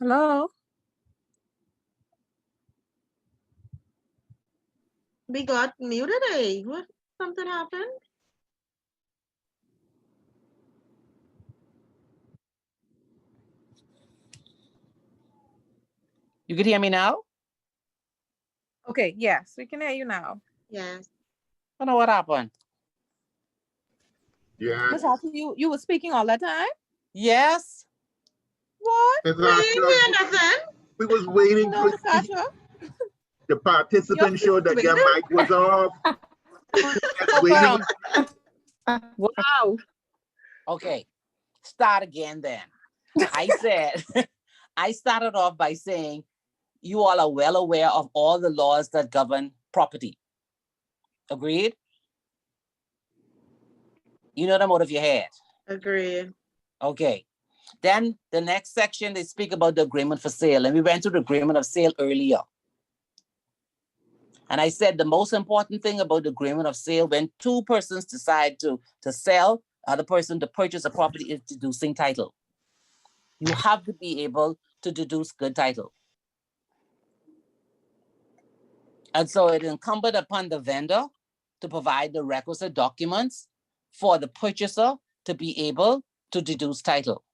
Hello? We got muted. Eh? What? Something happened? You can hear me now? Okay, yes, we can hear you now. Yes. I don't know what happened. Yeah. Miss Hattie, you were speaking all that time? Yes. What? It's We our ain't hear nothing. we was waiting No, for Natasha. the participant showed that their You're mic was off. Just How waiting. come? Wow. Okay. Start again then. I said, I started off by saying you all are well aware of all the laws that govern property. Agreed? You know them out of your head. Agreed. Okay. Then the next section, they speak about the agreement for sale. And we went through the agreement of sale earlier. And I said the most important thing about the agreement of sale, when two persons decide to sell, other person to purchase a property, is deducing title. You have to be able to deduce good title. And so it is incumbent upon the vendor to provide the requisite documents for the purchaser to be able to deduce title.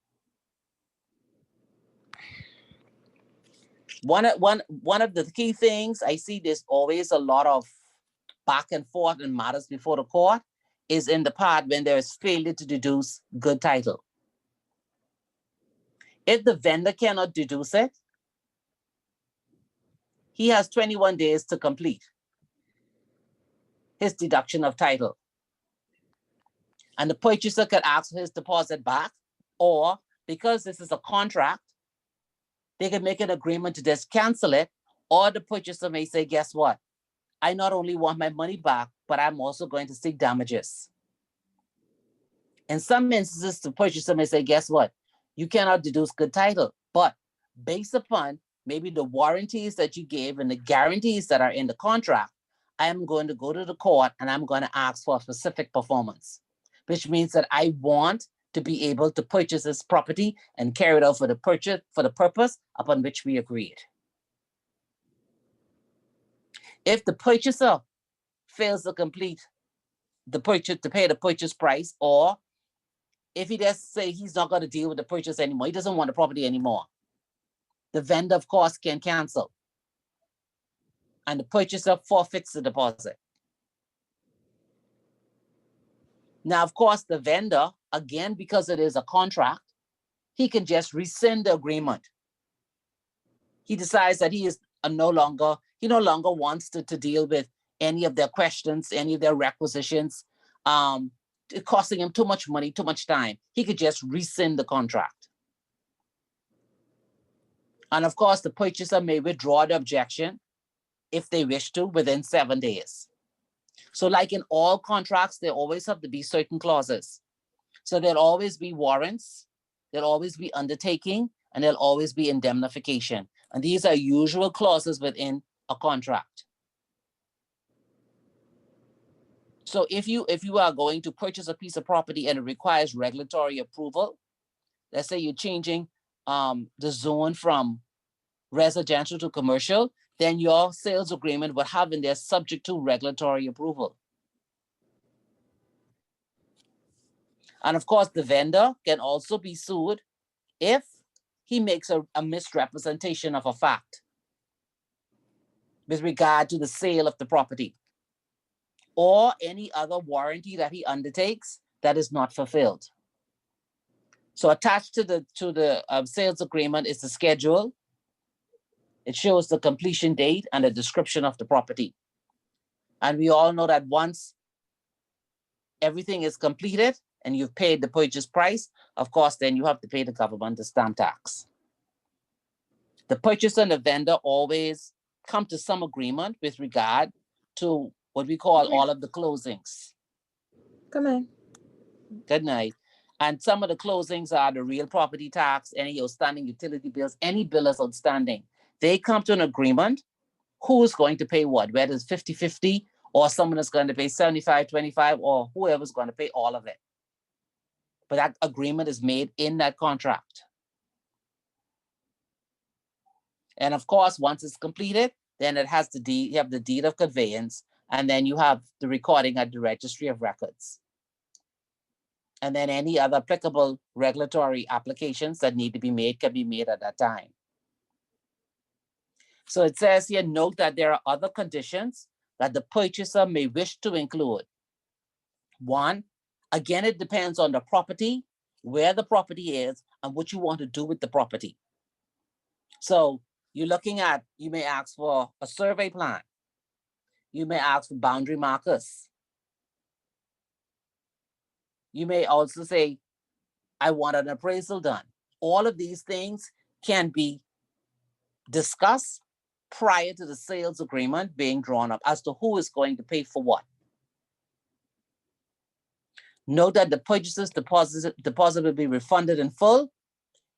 One of the key things I see, there's always a lot of back and forth in matters before the court, is in the part when there is failure to deduce good title. If the vendor cannot deduce it, he has 21 days to complete his deduction of title. And the purchaser can ask for his deposit back, or because this is a contract, they can make an agreement to just cancel it, or the purchaser may say, guess what? I not only want my money back, but I'm also going to seek damages. In some instances, the purchaser may say, guess what? You cannot deduce good title, but based upon maybe the warranties that you gave and the guarantees that are in the contract, I am going to go to the court and I'm going to ask for a specific performance, which means that I want to be able to purchase this property and carry it out for the purpose upon which we agreed. If the purchaser fails to complete the purchase, to pay the purchase price, or if he just say he's not going to deal with the purchase anymore, he doesn't want the property anymore, the vendor, of course, can cancel. And the purchaser forfeits the deposit. Now, of course, the vendor, again, because it is a contract, he can just rescind the agreement. He decides that he no longer wants to deal with any of their questions, any of their requisitions, costing him too much money, too much time. He could just rescind the contract. And of course, the purchaser may withdraw the objection if they wish to within 7 days. So like in all contracts, there always have to be certain clauses. So there'll always be warrants, there'll always be undertaking, and there'll always be indemnification. And these are usual clauses within a contract. So if you are going to purchase a piece of property and it requires regulatory approval, let's say you're changing the zone from residential to commercial, then your sales agreement would have in there subject to regulatory approval. And of course, the vendor can also be sued if he makes a misrepresentation of a fact with regard to the sale of the property, or any other warranty that he undertakes that is not fulfilled. So attached to the sales agreement is the schedule. It shows the completion date and a description of the property. And we all know that once everything is completed and you've paid the purchase price, of course, then you have to pay the government the stamp tax. The purchaser and the vendor always come to some agreement with regard to what we call all of the closings. Come in. Good night. And some of the closings are the real property tax, any outstanding utility bills, any bill is outstanding. They come to an agreement who's going to pay what, whether it's 50-50 or someone is going to pay 75-25 or whoever's going to pay all of it. But that agreement is made in that contract. And of course, once it's completed, then it has the deed, you have the deed of conveyance, and then you have the recording at the registry of records. And then any other applicable regulatory applications that need to be made can be made at that time. So it says here, note that there are other conditions that the purchaser may wish to include. One, again, it depends on the property, where the property is, and what you want to do with the property. So you're looking at, you may ask for a survey plan. You may ask for boundary markers. You may also say, I want an appraisal done. All of these things can be discussed prior to the sales agreement being drawn up as to who is going to pay for what. Note that the purchaser's deposit will be refunded in full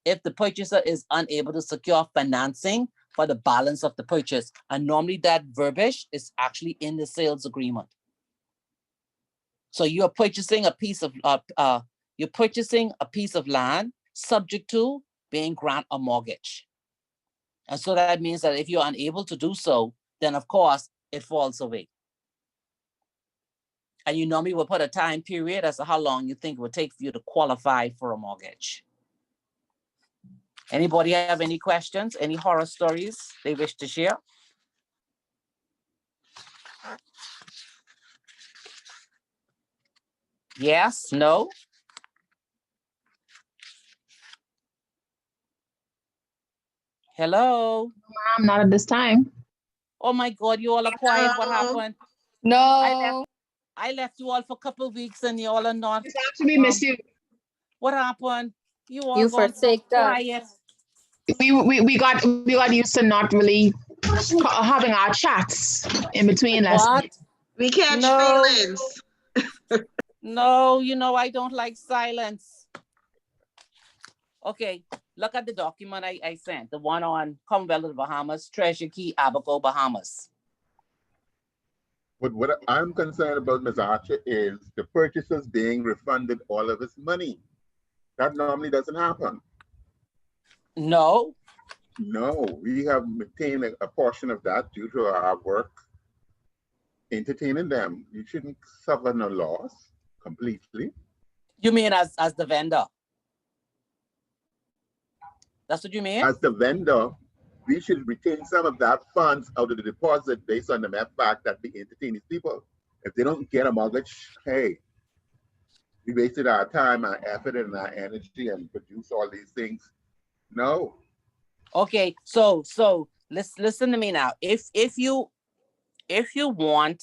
if the purchaser is unable to secure financing for the balance of the purchase. And normally that verbiage is actually in the sales agreement. So you're purchasing a piece of land subject to being granted a mortgage. And so that means that if you're unable to do so, then of course it falls away. And you normally will put a time period as to how long you think it would take for you to qualify for a mortgage. Anybody have any questions, any horror stories they wish to share? Yes, no? Hello? Not at this time. Oh my God, you all are quiet. What Hello? happened? No. I left you all for a couple of weeks and you all are not. It's actually miss you. What happened? You all You gone so forsake us. quiet. We got used to not really having our chats in between lessons. What? We catch No. feelings. No, you know, I don't like silence. Okay, look at the document I sent, the one on Commonwealth of the Bahamas, Treasure Key, Abaco, Bahamas. But what I'm concerned about, Ms. Archer, is the purchasers being refunded all of his money. That normally doesn't happen. No, No, we have maintained a portion of that due to our work entertaining them. You shouldn't suffer no loss completely. you mean as the vendor? That's what you mean? As the vendor, we should retain some of that funds out of the deposit based on the mere fact that we entertain these people. If they don't get a mortgage, hey, we wasted our time, our effort, and our energy and produce all these things. No. Okay, so listen to me now. If you want,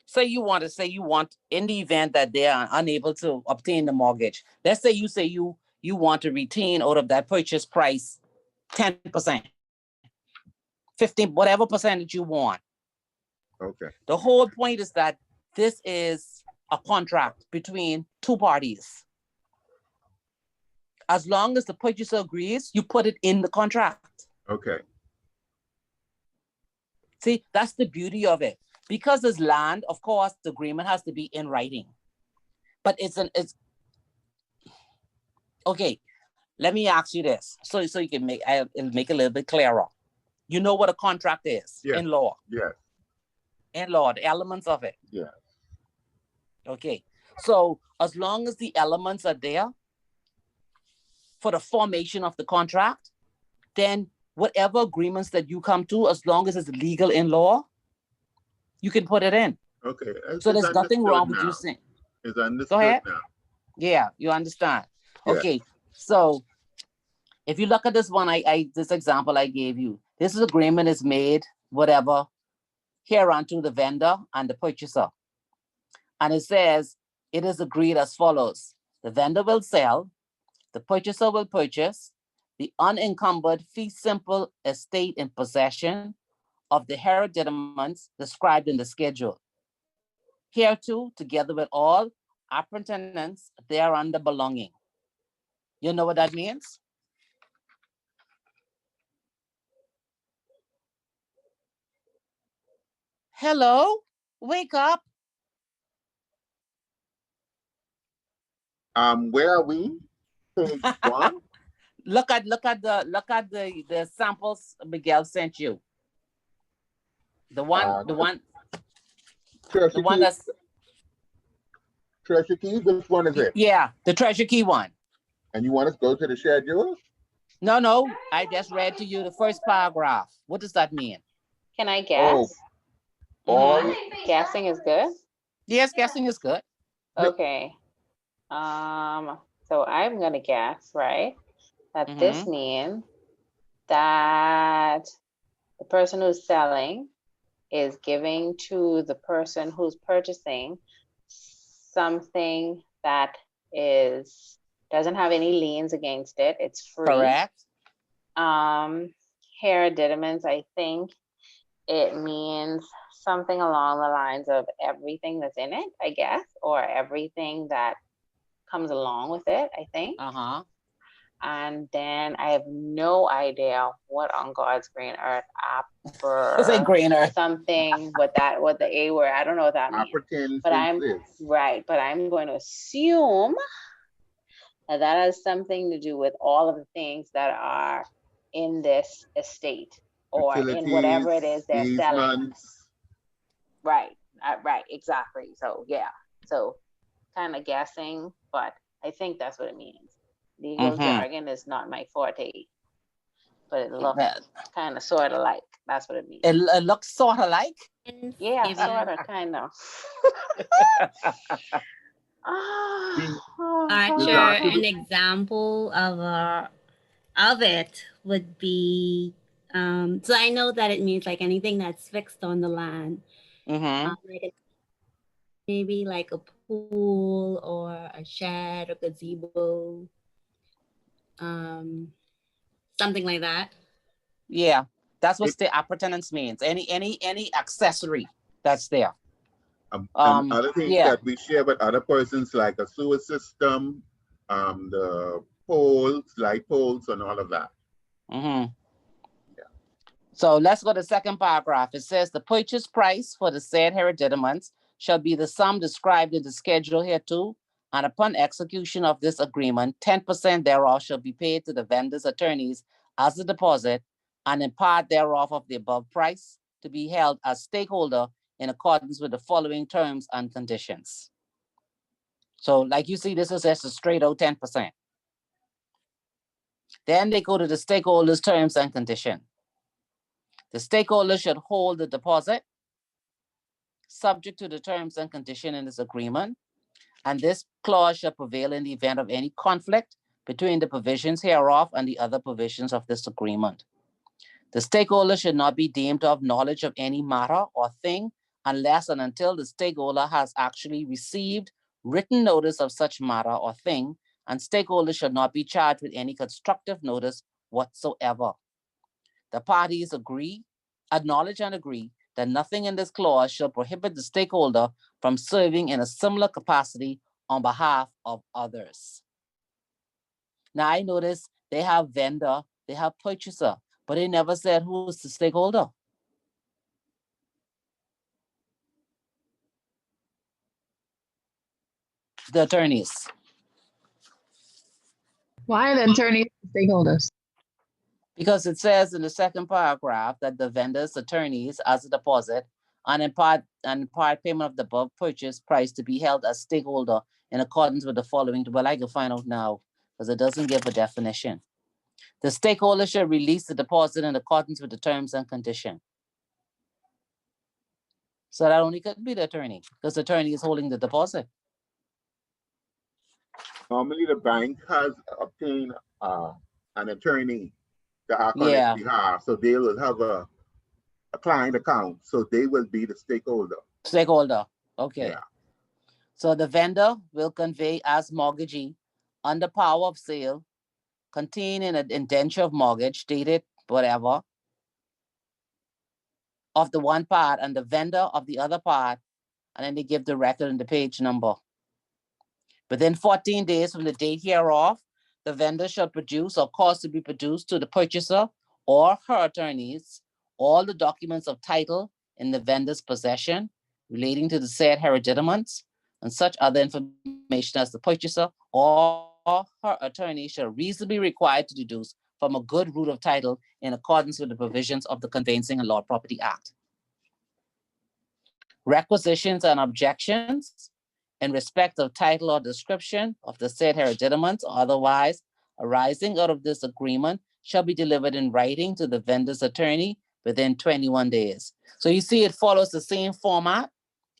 say you want in the event that they are unable to obtain the mortgage, let's say you want to retain out of that purchase price 10%, 15, whatever percentage you want. Okay. The whole point is that this is a contract between two parties. As long as the purchaser agrees, you put it in the contract. Okay. See, that's the beauty of it. Because it's land, of course, the agreement has to be in writing. But it's okay. Let me ask you this, so you can it'll make it a little bit clearer. You know what a contract is Yes. in law. Yes. In law, the elements of it. Yes. Okay. So as long as the elements are there for the formation of the contract, then whatever agreements that you come to, as long as it's legal in law, you can put it in. Okay. So there's nothing wrong with you saying. It's understood ahead. now. Yeah, you understand. Yeah. Okay, so if you look at this one, this example I gave you, this agreement is made, whatever, hereunto the vendor and the purchaser. And it says, it is agreed as follows. The vendor will sell, the purchaser will purchase, the unencumbered fee simple estate in possession of the hereditaments described in the schedule. Hereto, together with all appurtenances thereunder belonging. You know what that means? Hello, wake up. Where are we? Page 1? Look at the samples Miguel sent you. The one Treasure key, that's treasure key, which one is it? yeah, the treasure key one. And you want us to go to the schedule? No, I just read to you the first paragraph. What does that mean? Can I guess? All, Guessing is good. Yes, guessing is good. Yep. Okay. So I'm gonna guess, right? That this means that the person who's selling is giving to the person who's purchasing something that doesn't have any liens against it. It's free. Correct. Hereditament, I think it means something along the lines of everything that's in it, I guess, or everything that comes along with it, I think. Uh-huh. And then I have no idea what on God's green earth This ain't green earth. something with the A word. I don't know what that means. Appertains But to I'm this. right, but I'm going to assume that has something to do with all of the things that are in this estate or in whatever it is they're selling. Easements. Right, right, exactly. So yeah, so kind of guessing, but I think that's what it means. Legal jargon is not my forte, but it looks kind of sort of like that's what it means. It looks sort of like. Yeah, Give you- sort of, kind of. Archer, an example of it would be, so I know that it means like anything that's fixed on the land. Maybe like a pool or a shed or gazebo, something like that. Yeah, that's what the appurtenance means. Any accessory that's there. And other things that we share with other persons, like a sewer system, the poles, light poles, and all of that. So let's go to the second paragraph. It says the purchase price for the said hereditaments shall be the sum described in the schedule hereto, and upon execution of this agreement, 10% thereof shall be paid to the vendor's attorneys as a deposit, and in part thereof of the above price to be held as stakeholder in accordance with the following terms and conditions. So like you see, this is just a straight out 10%. Then they go to the stakeholders' terms and condition. The stakeholder should hold the deposit subject to the terms and condition in this agreement, and this clause shall prevail in the event of any conflict between the provisions hereof and the other provisions of this agreement. The stakeholder should not be deemed to have knowledge of any matter or thing unless and until the stakeholder has actually received written notice of such matter or thing, and stakeholders should not be charged with any constructive notice whatsoever. The parties acknowledge and agree that nothing in this clause shall prohibit the stakeholder from serving in a similar capacity on behalf of others. Now I notice they have vendor, they have purchaser, but they never said who is the stakeholder. The attorneys. Why are the attorneys stakeholders? Because it says in the second paragraph that the vendor's attorneys as a deposit and in part payment of the above purchase price to be held as stakeholder in accordance with the following. Well, I can find out now because it doesn't give a definition. The stakeholder should release the deposit in accordance with the terms and condition. So that only could be the attorney because the attorney is holding the deposit. Normally, the bank has obtained an attorney to act on its behalf, so they will have a client account, so they will be the stakeholder. Stakeholder, okay. Yeah. So the vendor will convey as mortgagee under power of sale, containing an indenture of mortgage dated whatever of the one part and the vendor of the other part, and then they give the record and the page number. Within 14 days from the date hereof, the vendor shall produce or cause to be produced to the purchaser or her attorneys all the documents of title in the vendor's possession relating to the said hereditaments and such other information as the purchaser or her attorney shall reasonably be required to deduce from a good root of title in accordance with the provisions of the Conveyancing and Law Property Act. Requisitions and objections in respect of title or description of the said hereditaments or otherwise arising out of this agreement shall be delivered in writing to the vendor's attorney within 21 days. So you see, it follows the same format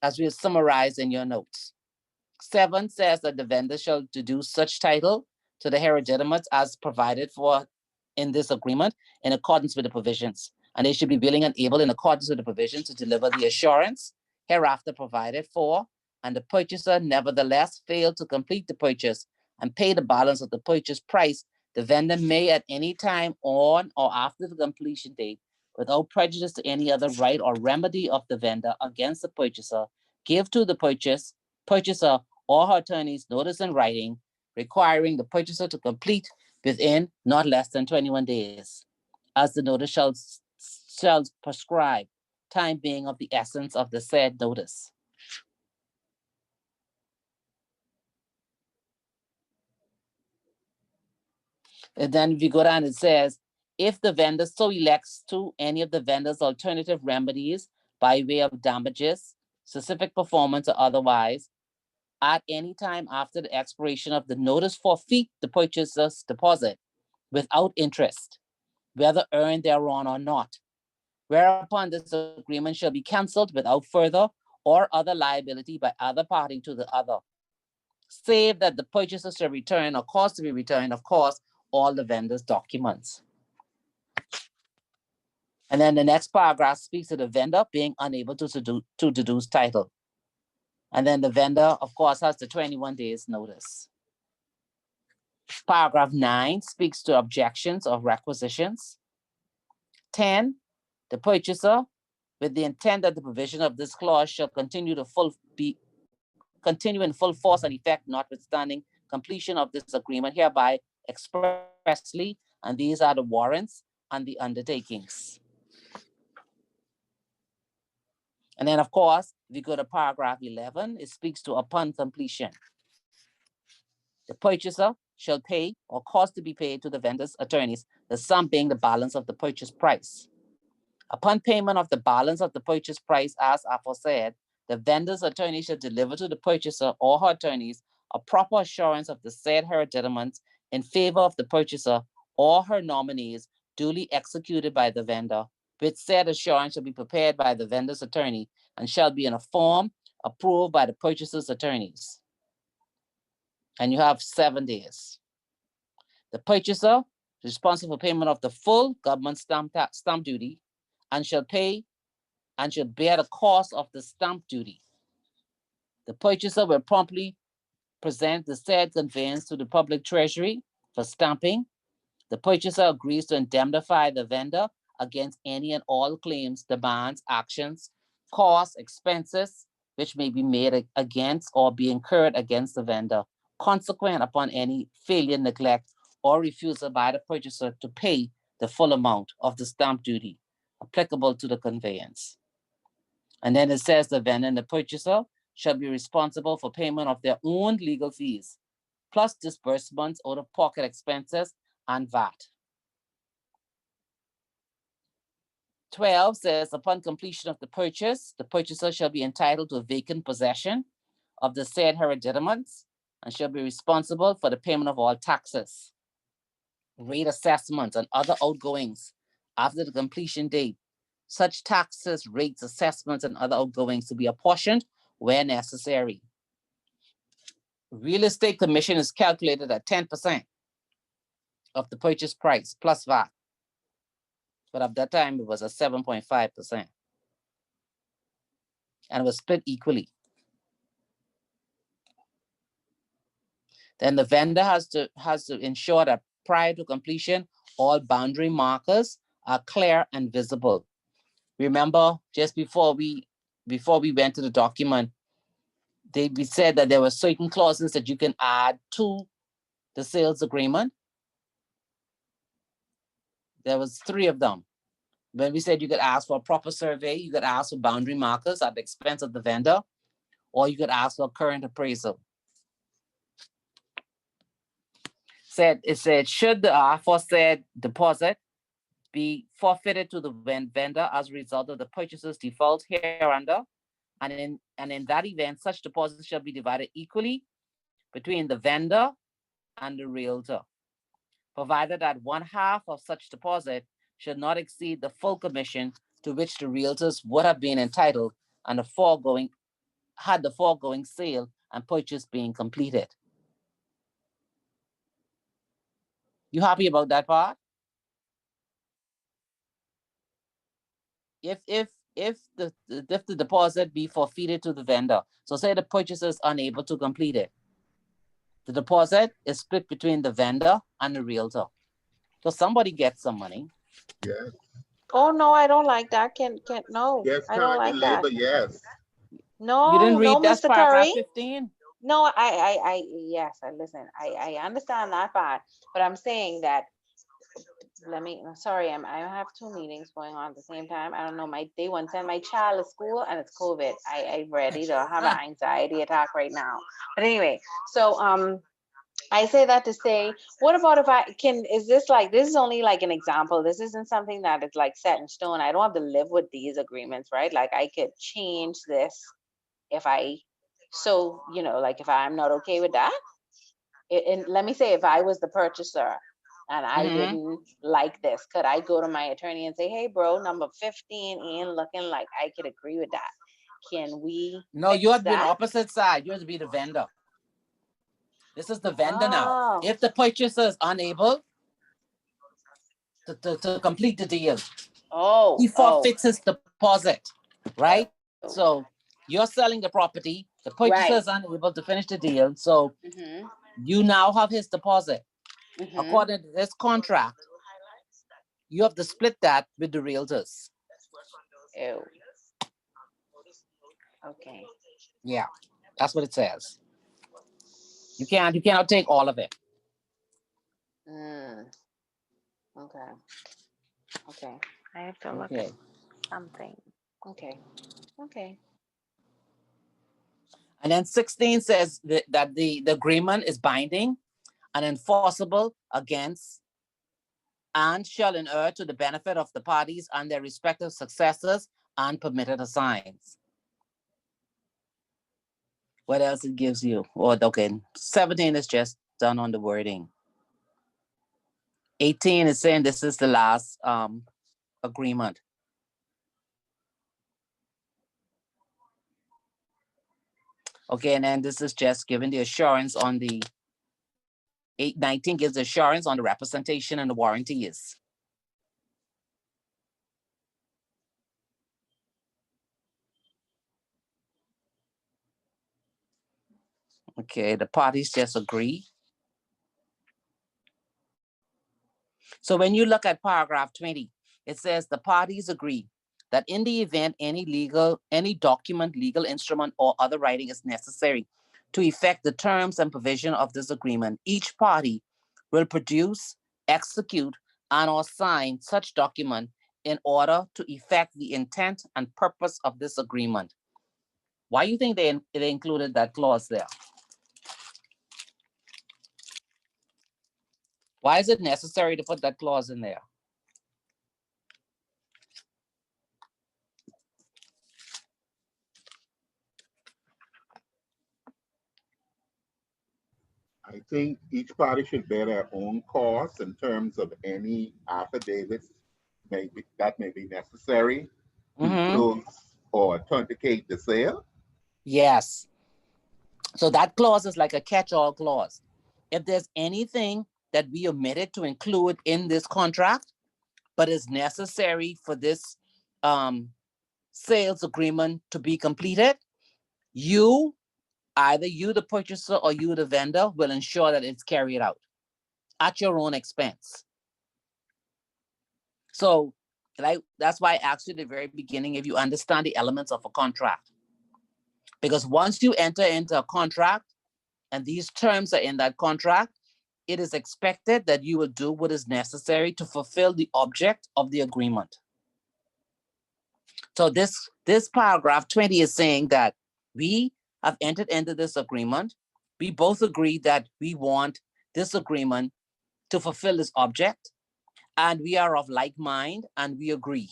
as we have summarized in your notes. 7 says that the vendor shall deduce such title to the hereditaments as provided for in this agreement in accordance with the provisions, and they should be willing and able in accordance with the provisions to deliver the assurance hereafter provided for, and the purchaser nevertheless failed to complete the purchase and pay the balance of the purchase price, the vendor may at any time on or after the completion date, without prejudice to any other right or remedy of the vendor against the purchaser, give to the purchaser or her attorneys notice in writing, requiring the purchaser to complete within not less than 21 days, as the notice shall prescribe, time being of the essence of the said notice. And then if you go down, it says, if the vendor so elects to any of the vendor's alternative remedies by way of damages, specific performance or otherwise, at any time after the expiration of the notice, forfeit the purchaser's deposit without interest, whether earned thereon or not, whereupon this agreement shall be cancelled without further or other liability by either party to the other, save that the purchaser shall return or cause to be returned, of course, all the vendor's documents. And then the next paragraph speaks to the vendor being unable to deduce title. And then the vendor, of course, has the 21 days notice. Paragraph 9 speaks to objections of requisitions. 10, the purchaser, with the intent that the provision of this clause shall continue in full force and effect, notwithstanding completion of this agreement hereby expressly, and these are the warrants and the undertakings. And then, of course, if you go to paragraph 11, it speaks to upon completion. The purchaser shall pay or cause to be paid to the vendor's attorneys, the sum being the balance of the purchase price. Upon payment of the balance of the purchase price as aforesaid, the vendor's attorney shall deliver to the purchaser or her attorneys a proper assurance of the said hereditaments in favor of the purchaser or her nominees duly executed by the vendor, which said assurance shall be prepared by the vendor's attorney and shall be in a form approved by the purchaser's attorneys. And you have 7 days. The purchaser is responsible for payment of the full government stamp duty and shall pay and shall bear the cost of the stamp duty. The purchaser will promptly present the said conveyance to the public treasury for stamping. The purchaser agrees to indemnify the vendor against any and all claims, demands, actions, costs, expenses, which may be made against or be incurred against the vendor, consequent upon any failure, neglect, or refusal by the purchaser to pay the full amount of the stamp duty applicable to the conveyance. And then it says the vendor and the purchaser shall be responsible for payment of their own legal fees, plus disbursements, out-of-pocket expenses, and VAT. 12 says, upon completion of the purchaser shall be entitled to vacant possession of the said hereditaments and shall be responsible for the payment of all taxes, rate assessments, and other outgoings after the completion date. Such taxes, rates, assessments, and other outgoings to be apportioned where necessary. Real estate commission is calculated at 10% of the purchase price plus VAT. But at that time, it was at 7.5%. And it was split equally. Then the vendor has to ensure that prior to completion, all boundary markers are clear and visible. Remember, just before we went to the document, we said that there were certain clauses that you can add to the sales agreement. There was 3 of them. When we said you could ask for a proper survey, you could ask for boundary markers at the expense of the vendor, or you could ask for a current appraisal. it said, should the aforesaid deposit be forfeited to the vendor as a result of the purchaser's default hereunder, and in that event, such deposit shall be divided equally between the vendor and the realtor, provided that one half of such deposit should not exceed the full commission to which the realtors would have been entitled and the foregoing sale and purchase being completed. You happy about that part? If the deposit be forfeited to the vendor, so say the purchaser is unable to complete it, the deposit is split between the vendor and the realtor. So somebody gets some money. Yes, Oh, no, I don't like that. No, yes, I don't time like and that. labor, yes. No, You didn't read no, that Mr. paragraph Curry. 15? No, yes, I understand that part, but I'm saying that, sorry, I have two meetings going on at the same time. I don't know, they want to send my child to school and it's COVID. I ready to have an anxiety attack right now. But anyway, so, I say that to say, what about is this is only like an example. This isn't something that is like set in stone. I don't have to live with these agreements, right? Like I could change this if if I'm not okay with that. And let me say, if I was the purchaser and I Mhm. didn't like this, could I go to my attorney and say, hey, bro, number 15 ain't looking like I could agree with that. Can we? No, you fix have to be on the that? opposite side. You have to be the vendor. This is the vendor now. Oh, If the purchaser is unable to complete the deal, he forfeits his deposit, right? So you're selling the property, the purchaser is unable to finish the deal, so mhm, you now have his deposit. mhm. According to this contract, you have to split that with the realtors. Ew. Okay. Yeah, that's what it says. You cannot take all of it. Okay. Okay. I have to look Okay. at something. Okay. Okay. And then 16 says that the agreement is binding and enforceable against and shall inure to the benefit of the parties and their respective successors and permitted assigns. What else it gives you? Oh, okay. 17 is just done on the wording. 18 is saying this is the last agreement. Okay, and then this is just giving the assurance on the 819 gives assurance on the representation and the warranties. Okay, the parties just agree. So when you look at paragraph 20, it says the parties agree that in the event any document, legal instrument, or other writing is necessary to effect the terms and provision of this agreement, each party will produce, execute, and or sign such document in order to effect the intent and purpose of this agreement. Why do you think they included that clause there? Why is it necessary to put that clause in there? I think each party should bear their own costs in terms of any affidavits that may be necessary to close or authenticate the sale. Yes. So that clause is like a catch-all clause. If there's anything that we omitted to include in this contract, but is necessary for this sales agreement to be completed, either you, the purchaser, or you, the vendor, will ensure that it's carried out at your own expense. So that's why I asked you at the very beginning if you understand the elements of a contract. Because once you enter into a contract and these terms are in that contract, it is expected that you will do what is necessary to fulfill the object of the agreement. So this paragraph 20 is saying that we have entered into this agreement. We both agree that we want this agreement to fulfill this object, and we are of like mind and we agree.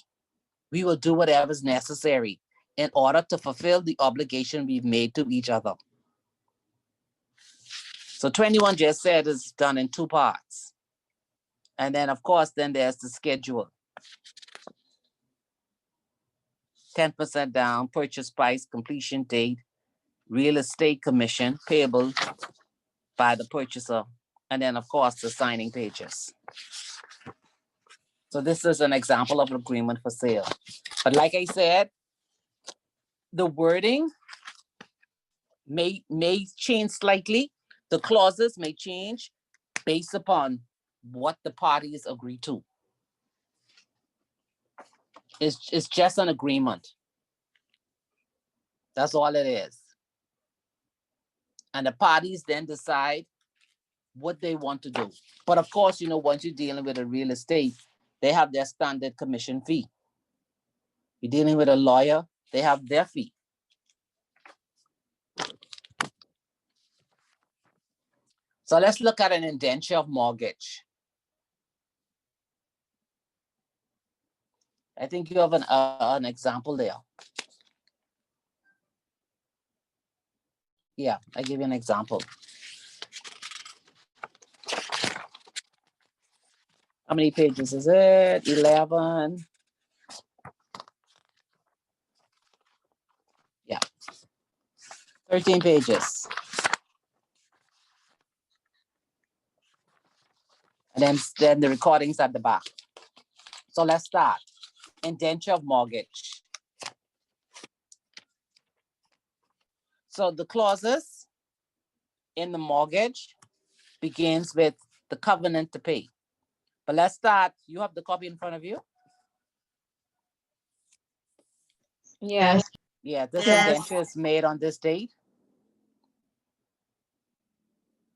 We will do whatever is necessary in order to fulfill the obligation we've made to each other. So 21 just said is done in 2 parts. And then of course, then there's the schedule. 10% down, purchase price, completion date, real estate commission payable by the purchaser, and then of course the signing pages. So this is an example of an agreement for sale. But like I said, the wording may change slightly. The clauses may change based upon what the parties agree to. It's just an agreement. That's all it is. And the parties then decide what they want to do. But of course, you know, once you're dealing with a real estate, they have their standard commission fee. You're dealing with a lawyer, they have their fee. So let's look at an indenture of mortgage. I think you have an example there. Yeah, I give you an example. How many pages is it? 11. Yeah. 13 pages. And then the recordings at the back. So let's start. Indenture of mortgage. So the clauses in the mortgage begins with the covenant to pay. But let's start. You have the copy in front of you? Yes. Yeah, this Yes. indenture is made on this date.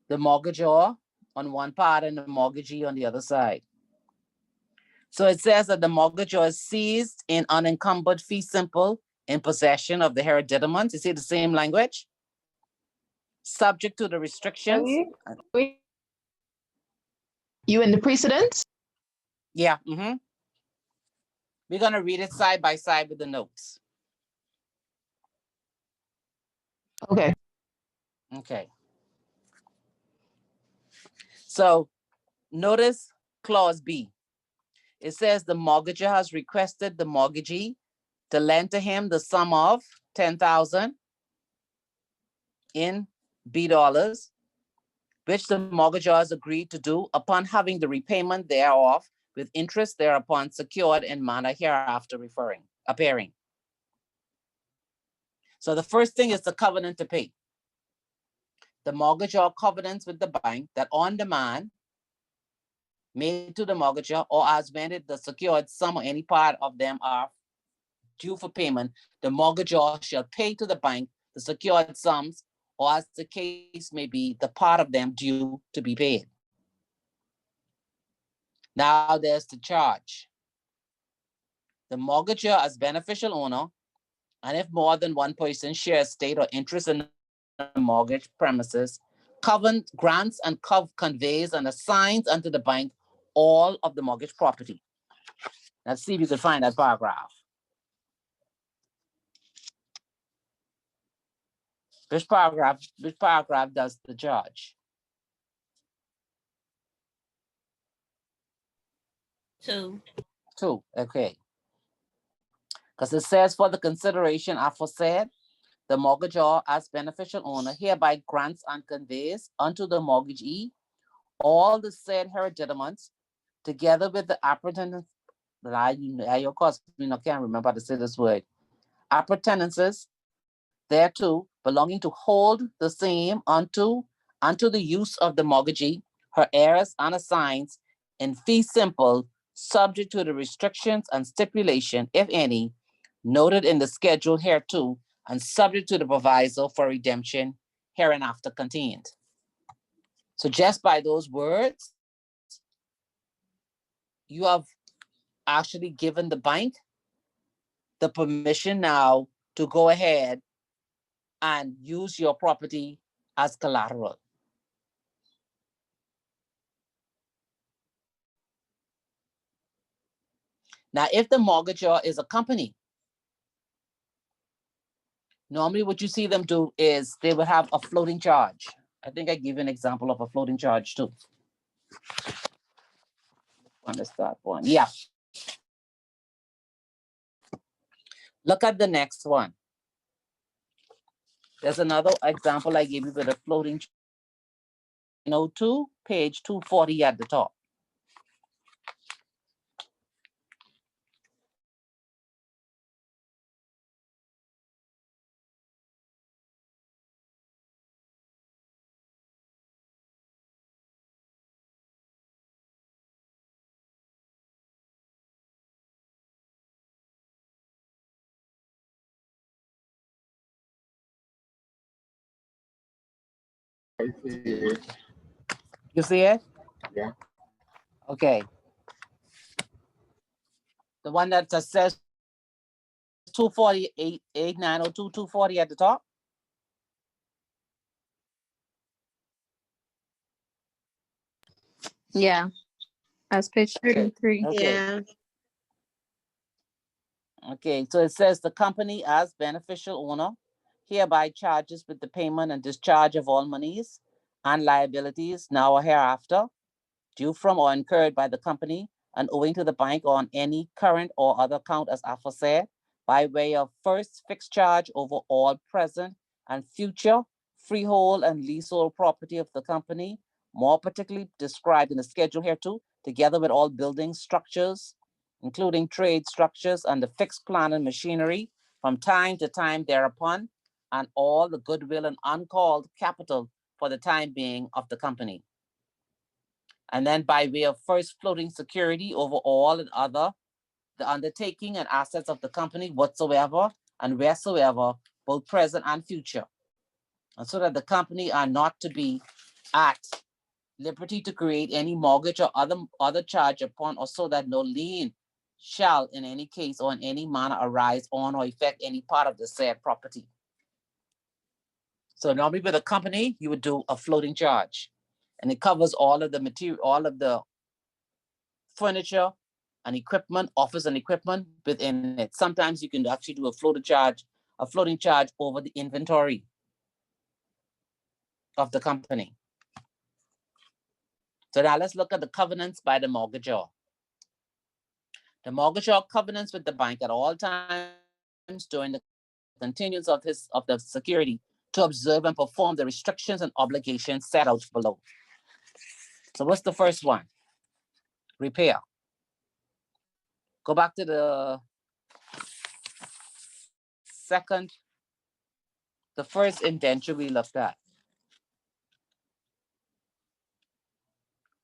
The mortgagor on one part and the mortgagee on the other side. So it says that the mortgagor is seized in unencumbered fee simple in possession of the hereditaments. You see the same language? Subject to the restrictions. You in the precedent? Yeah. We're going to read it side by side with the notes. Okay. Okay. So notice clause B. It says the mortgagor has requested the mortgagee to lend to him the sum of 10,000 in B dollars, which the mortgagor has agreed to do upon having the repayment thereof with interest thereupon secured in manner hereafter appearing. So the first thing is the covenant to pay. The mortgagor covenants with the bank that on demand made to the mortgagor or as when the secured sum or any part of them are due for payment, the mortgagor shall pay to the bank the secured sums or as the case may be, the part of them due to be paid. Now there's the charge. The mortgagor as beneficial owner, and if more than one person shares estate or interest in the mortgage premises, grants and conveys and assigns unto the bank all of the mortgage property. Let's see if you can find that paragraph. Which paragraph does the judge? 2. 2, okay. Because it says for the consideration aforesaid, the mortgagor as beneficial owner hereby grants and conveys unto the mortgagee all the said hereditaments together with the appurtenances, I of course can't remember how to say this word, appurtenances thereto belonging to hold the same unto the use of the mortgagee, her heirs and assigns in fee simple, subject to the restrictions and stipulation, if any, noted in the schedule hereto, and subject to the proviso for redemption hereinafter contained. So just by those words, you have actually given the bank the permission now to go ahead and use your property as collateral. Now, if the mortgagor is a company, normally what you see them do is they will have a floating charge. I think I give you an example of a floating charge too. On the start one, yeah. Look at the next one. There's another example I gave you with a floating 02, page 240 at the top. I see it. You see it? Yeah. Okay. The one that says 248, 8902, 240 at the top. Yeah. That's page 33. Okay. Yeah, Okay, so it says the company as beneficial owner hereby charges with the payment and discharge of all monies and liabilities now or hereafter due from or incurred by the company and owing to the bank on any current or other account as aforesaid by way of first fixed charge over all present and future freehold and leasehold property of the company, more particularly described in the schedule hereto, together with all buildings, structures, including trade structures and the fixed plan and machinery from time to time thereupon, and all the goodwill and uncalled capital for the time being of the company. And then by way of first floating security over all and other, the undertaking and assets of the company whatsoever and wheresoever, both present and future. And so that the company are not to be at liberty to create any mortgage or other charge upon, or so that no lien shall in any case or in any manner arise on or affect any part of the said property. So normally with a company, you would do a floating charge, and it covers all of the material, all of the furniture and equipment, office and equipment within it. Sometimes you can actually do a floating charge over the inventory of the company. So now let's look at the covenants by the mortgagor. The mortgagor covenants with the bank at all times during the continuance of the security to observe and perform the restrictions and obligations set out below. So what's the first one? Repair. Go back to the first indenture we looked at.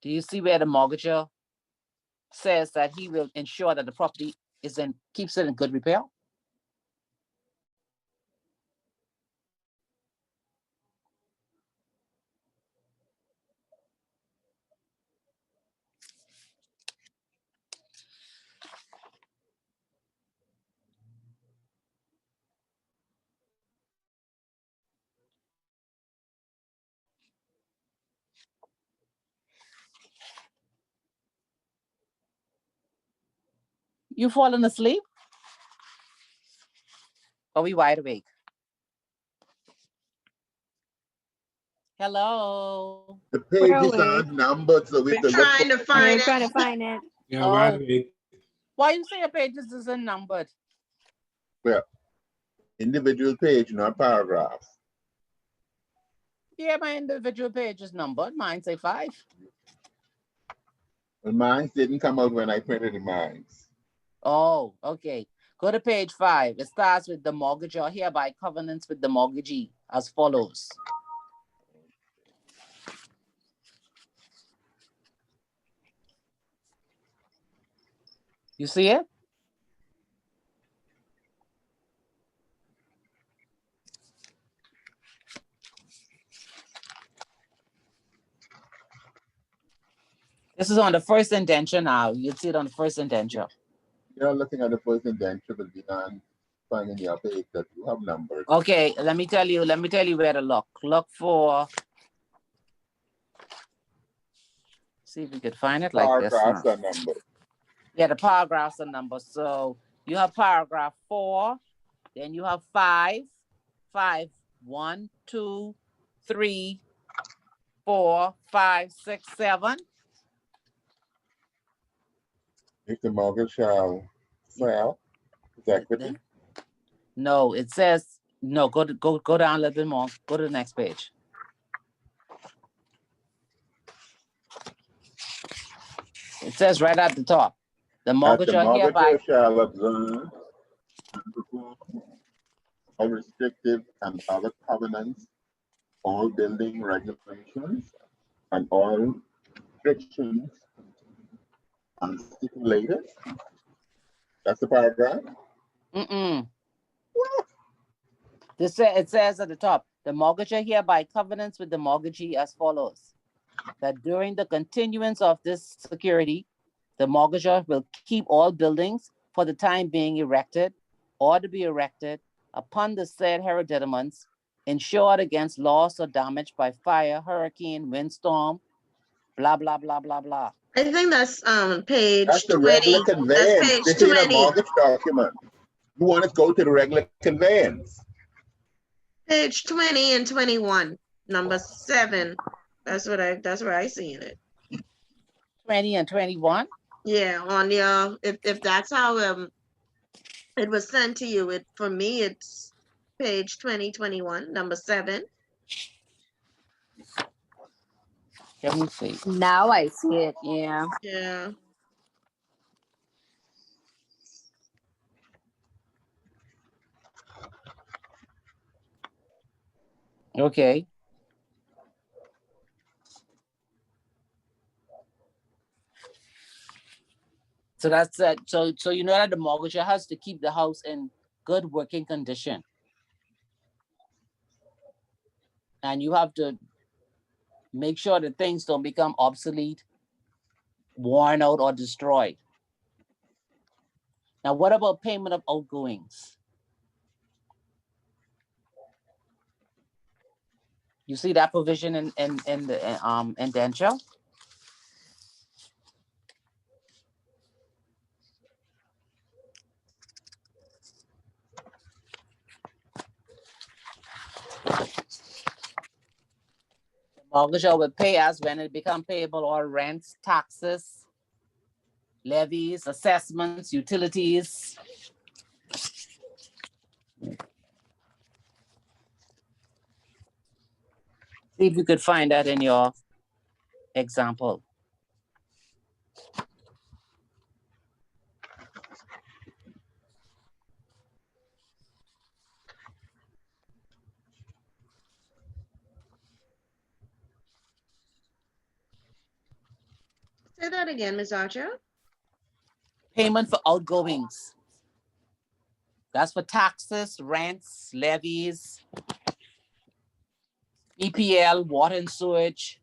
Do you see where the mortgagor says that he will ensure that the property keeps it in good repair? You fallen asleep? Are we wide awake? Hello. The pages are numbered, so we have to look trying to find I'm it. trying to find it. Yeah, Oh. wide awake. Why you say your pages isn't numbered? for individual page, not paragraph. Yeah, my individual page is numbered. Mine say 5. But mine didn't come out when I printed the mines. Oh, okay. Go to page 5. It starts with the mortgagor hereby covenants with the mortgagee as follows. You see it? This is on the first indenture now. You see it on the first indenture. You're looking at the first indenture, but you're not finding your page that you have numbers. Okay, let me tell you where to look. Look for, see if we could find it like this. Paragraphs are numbered. Yeah, the paragraphs and numbers. So you have paragraph 4, then you have 5, 1, 2, 3, 4, 5, 6, 7. If the mortgage shall sell, is equity. No, it says no. Go down a little bit more. Go to the next page. It says right at the top, the As the mortgagor hereby. mortgagor shall observe and perform all restrictive and other covenants, all building regulations, and all restrictions and stipulated. That's the paragraph. It says at the top, the mortgagor hereby covenants with the mortgagee as follows: that during the continuance of this security, the mortgagor will keep all buildings for the time being erected or to be erected upon the said hereditaments, insured against loss or damage by fire, hurricane, windstorm, blah, blah, blah, blah, blah. I think that's page That's the 20. regular That's conveyance. page This ain't a 20. mortgage document. You want to go to the regular conveyance. Page 20 and 21, number 7. That's where I seen it. 20 and 21. Yeah, on your if that's how it was sent to you, for me it's page 20, 21, number 7. Let me see. Now I see it. Yeah. Yeah. Okay. So that's it. So you know that the mortgagor has to keep the house in good working condition. And you have to make sure that things don't become obsolete, worn out, or destroyed. Now, what about payment of outgoings? You see that provision in the indenture? Mortgagor will pay us when it become payable all rents, taxes, levies, assessments, utilities. See if you could find that in your example. Say that again, Ms. Archer. Payment for outgoings. That's for taxes, rents, levies, EPL, water and sewage.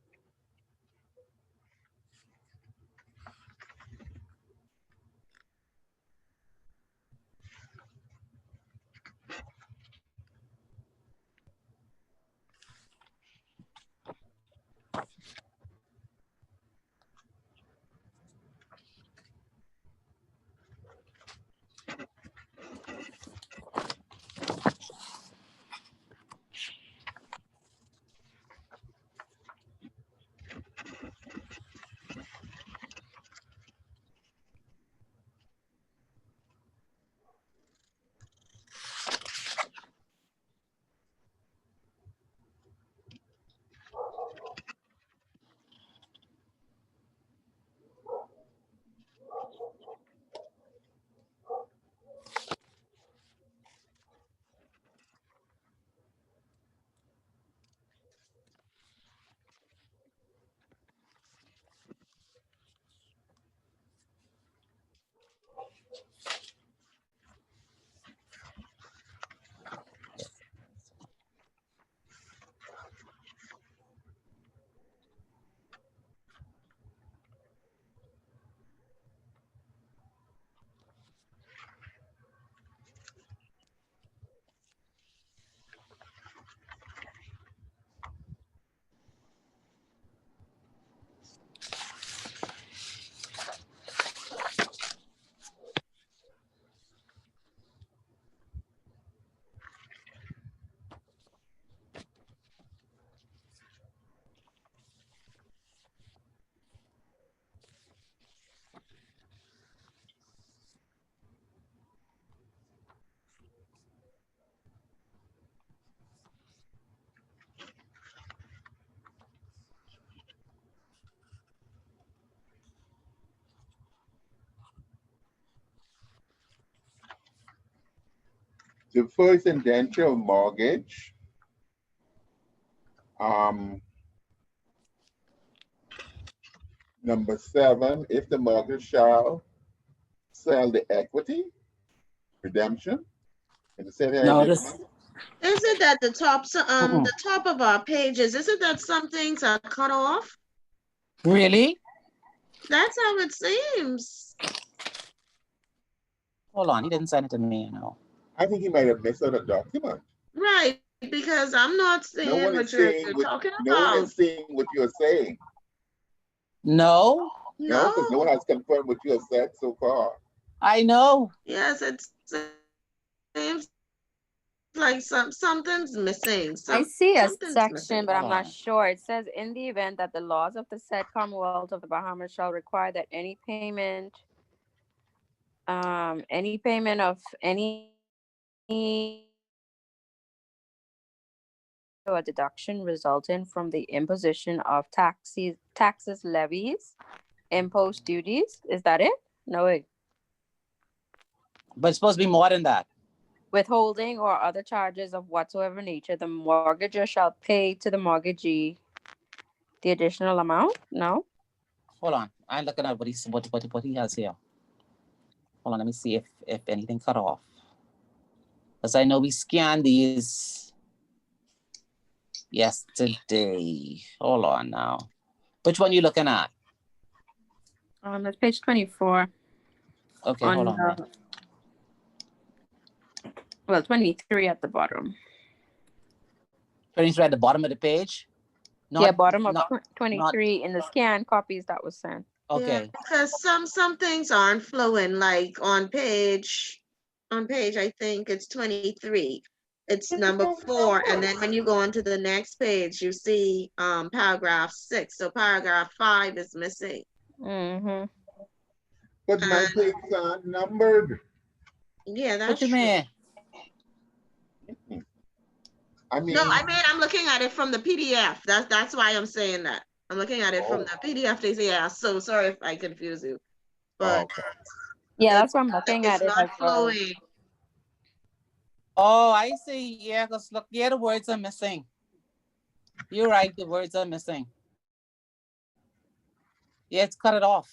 The first indenture of mortgage. Number 7, if the mortgage shall sell the equity, redemption, in the said No, this, Is it that the top, Mm-mm. the top of our pages, is it that some things are cut off? really? That's how it seems. Hold on, he didn't send it to me, you know. I think he might have missed out a document. Right, because I'm not No seeing one what is you're saying what, talking no one about. is saying what you're saying. No, No, because no one No, has confirmed what you have said so far. I know. yes, it seems like something's missing. I see a Something's section, missing. but I'm Hold not on. sure. It says, in the event that the laws of the said Commonwealth of the Bahamas shall require that any payment of any or deduction resulting from the imposition of taxes, levies, imposed duties. Is that it? No, wait. But it's supposed to be more than that. Withholding or other charges of whatsoever nature, the mortgager shall pay to the mortgagee the additional amount? No? Hold on. I'm looking at what he has here. Hold on, let me see if anything cut off. Because I know we scanned these yesterday. Hold on now. Which one you looking at? That's page 24. Okay, hold on. Then. Well, 23 at the bottom. 23 at the bottom of the page? Yeah, bottom of not- 23 in the scan copies that was sent. Okay. Yeah, because some things aren't flowing, like on page, I think it's 23. It's number 4, and then when you go on to the next page, you see paragraph 6. So paragraph 5 is missing. Mm-hmm. But my pages aren't numbered. Yeah, that's What you true. mean? I mean, No, I'm looking at it from the PDF. That's why I'm saying that. I'm looking at it from the PDF. They say, yeah, so sorry if I confuse you. But okay. Yeah, that's it's what I'm looking it's at it not as well. flowing. Oh, I see. Yeah, because look, yeah, the words are missing. You're right, the words are missing. Yeah, it's cut it off.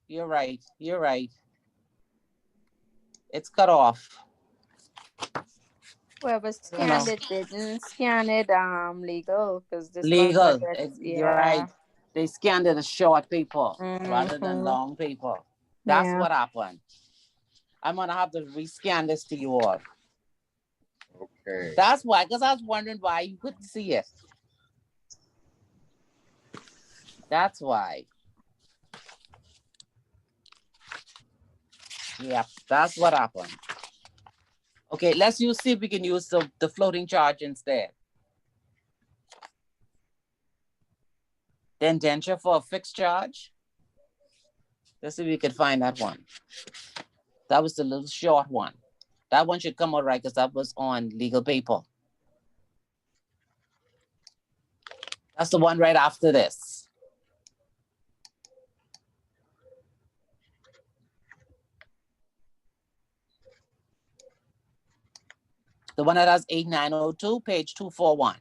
You're right. You're right. It's cut off. Whoever scanned it didn't scan it legal because this Legal. was You're right. They scanned it as short paper rather than Mhm. long paper. That's Yeah. what happened. I'm gonna have to rescan this to you all. Okay. That's why, because I was wondering why you couldn't see it. That's why. Yep, that's what happened. Okay, let's see if we can use the floating charge instead. The indenture for a fixed charge. Let's see if we can find that one. That was the little short one. That one should come out right because that was on legal paper. That's the one right after this. The one that has 8902, page 241.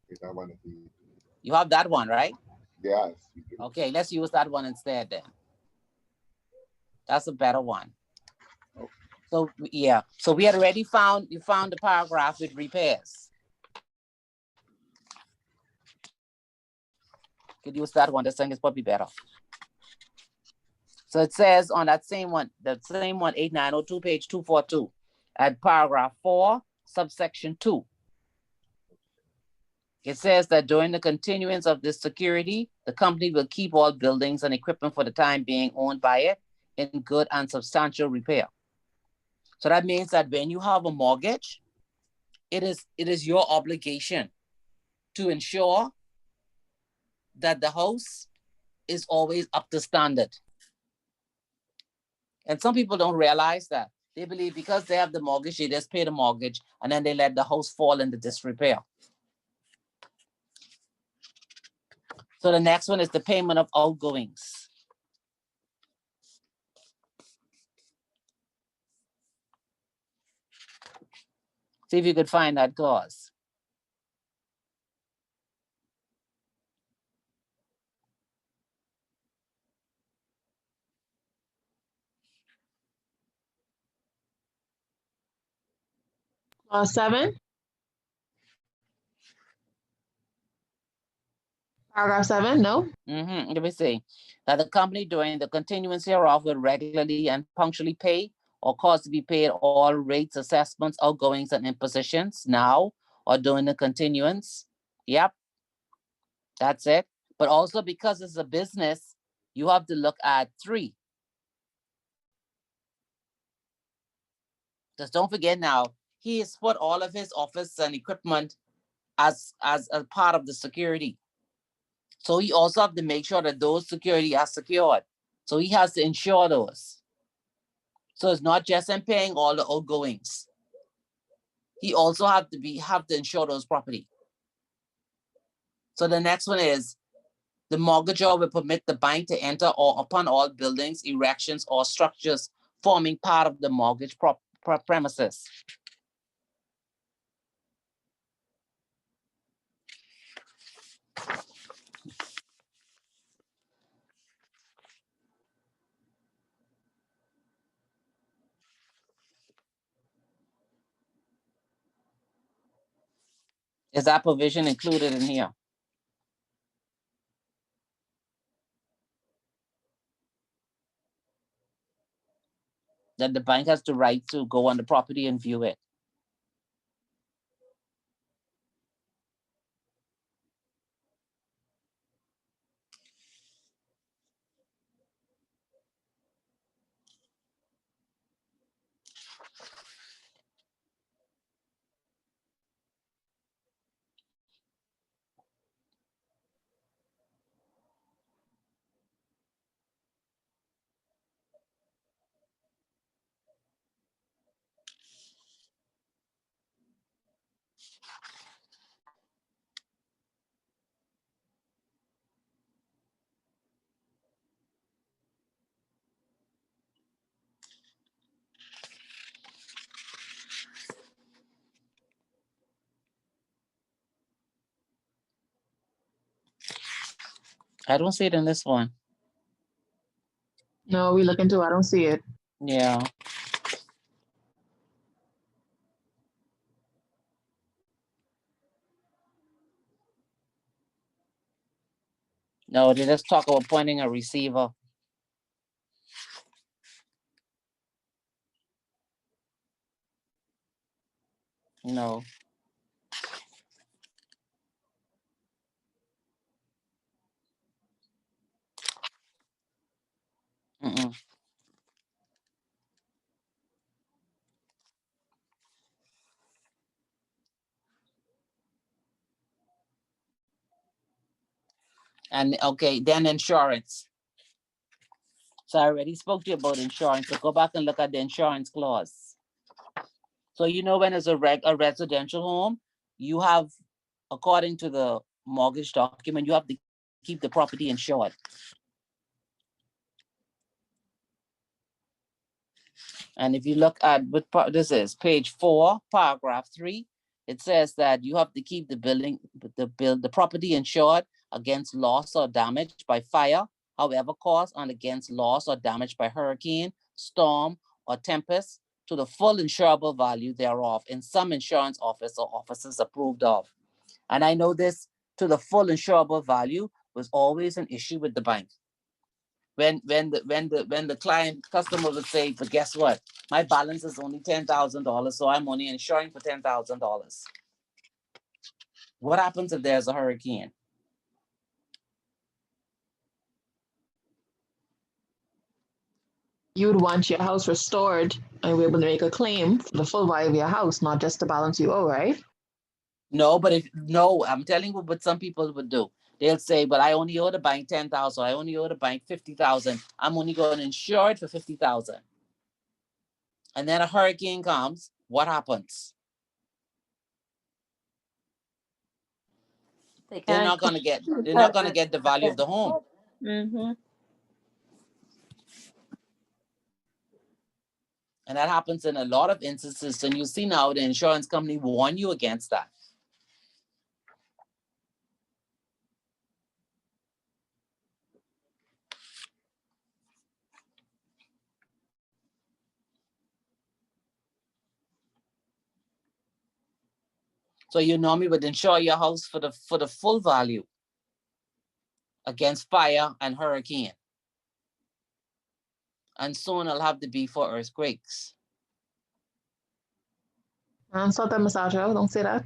Okay, that one is easy. You have that one, right? Yes. you do. Okay, let's use that one instead then. That's a better one. So yeah, so we had already found the paragraph with repairs. Could use that one. This thing is probably better. So it says on that same one, 8902, page 242, at paragraph 4, subsection 2. It says that during the continuance of this security, the company will keep all buildings and equipment for the time being owned by it in good and substantial repair. So that means that when you have a mortgage, it is your obligation to ensure that the house is always up to standard. And some people don't realize that. They believe because they have the mortgage, they just pay the mortgage and then they let the house fall into disrepair. So the next one is the payment of outgoings. See if you could find that clause. Clause 7, paragraph 7, no? Let me see. That the company during the continuance hereof will regularly and punctually pay or cause to be paid all rates, assessments, outgoings, and impositions now or during the continuance. Yep. That's it. But also because it's a business, you have to look at 3. Just don't forget now, he has put all of his office and equipment as a part of the security. So he also have to make sure that those security are secured. So he has to insure those. So it's not just him paying all the outgoings. He also have to insure those property. So the next one is the mortgagor will permit the bank to enter or upon all buildings, erections, or structures forming part of the mortgage premises. Is that provision included in here? That the bank has the right to go on the property and view it. I don't see it in this one. No, we look into, I don't see it. Yeah. No, they just talk about appointing a receiver. No. Mm-mm. And okay, then insurance. So I already spoke to you about insurance. So go back and look at the insurance clause. So you know when it's a residential home, you have, according to the mortgage document, you have to keep the property insured. And if you look at what part this is, page 4, paragraph 3, it says that you have to keep the property insured against loss or damage by fire, however caused, and against loss or damage by hurricane, storm, or tempest to the full insurable value thereof in some insurance office or offices approved of. And I know this to the full insurable value was always an issue with the bank. When the customer would say, but guess what? My balance is only $10,000, so I'm only insuring for $10,000. What happens if there's a hurricane? You'd want your house restored and be able to make a claim for the full value of your house, not just the balance you owe, right? No, I'm telling you what some people would do. They'll say, but I only owe the bank 10,000. I only owe the bank 50,000. I'm only going to insure it for 50,000. And then a hurricane comes. What happens? They're not going to get the value of the home. Mm-hmm. And that happens in a lot of instances. And you see now the insurance company warn you against that. So you normally would insure your house for the full value against fire and hurricane. And soon it'll have to be for earthquakes. Stop that, Massacho. Don't say that.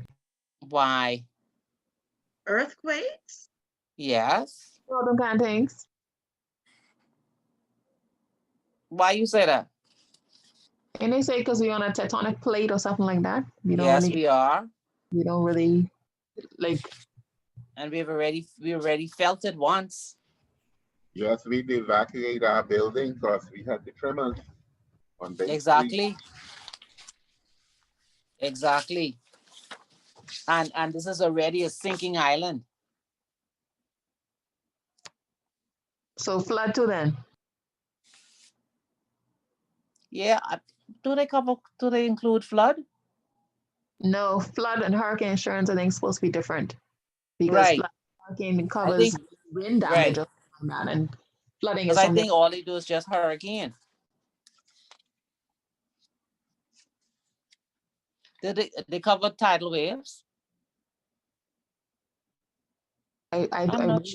Why? Earthquakes? Yes. All them kind of things. Why you say that? And they say because we're on a tectonic plate or something like that. Yes, we are. We don't really like. And we already felt it once. Yes, we did evacuate our building because we had the tremors on Bay Street. Exactly. Exactly. And this is already a sinking island. So flood too then. Yeah. Do they include flood? No, flood and hurricane insurance I think is supposed to be different. Because Right. flood, hurricane covers wind damage or something like that, and flooding is Because I something. think all they do is just hurricane. Did they cover tidal waves? I'm not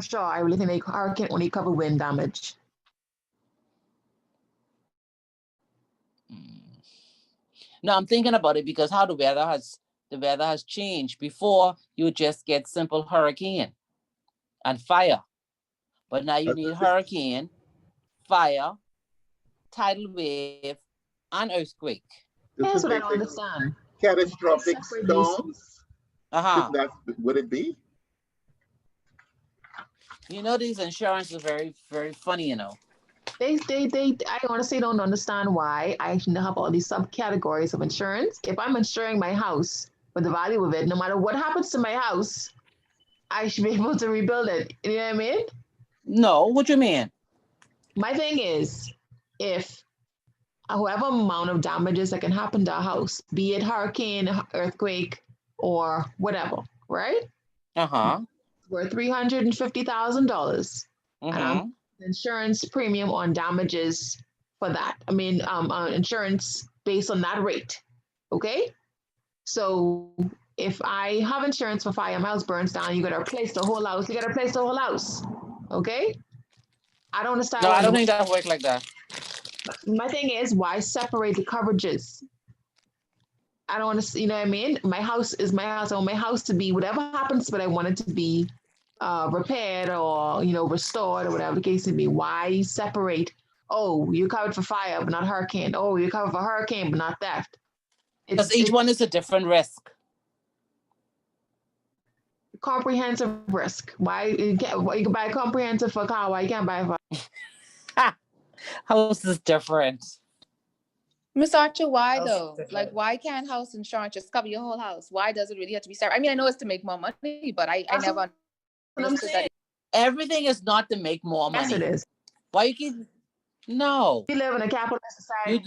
sure. I really think hurricane only cover wind damage. No, I'm thinking about it because how the weather has changed. Before you just get simple hurricane and fire, but now you need hurricane, fire, tidal wave, and earthquake. Here's what I don't understand. Catastrophic storms. Would it be? You know, these insurance is very, very funny, you know. I honestly don't understand why I should have all these subcategories of insurance. If I'm insuring my house for the value of it, no matter what happens to my house, I should be able to rebuild it. You know what I mean? No, what you mean? My thing is, if however amount of damages that can happen to a house, be it hurricane, earthquake, or whatever, right? Worth $350,000. And insurance premium on damages for that. I mean, insurance based on that rate. Okay. So if I have insurance for fire, my house burns down, you got to replace the whole house. You got to replace the whole house. Okay. I don't understand. No, I don't think that works like that. My thing is, why separate the coverages? I don't want to, you know what I mean? My house is my house. I want my house to be whatever happens, but I want it to be repaired or, restored or whatever the case may be. Why separate? Oh, you're covered for fire, but not hurricane. Oh, you're covered for hurricane, but not theft. Because each one is a different risk. Comprehensive risk. Why you can buy comprehensive for a car? Why you can't buy for? House is different. Miss Archer, why though? Like, why can't house insurance just cover your whole house? Why does it really have to be separate? I mean, I know it's to make more money, but I never understood that. Everything is not to make more money. Yes, it is. Why you keep? No. We live in a capitalist society.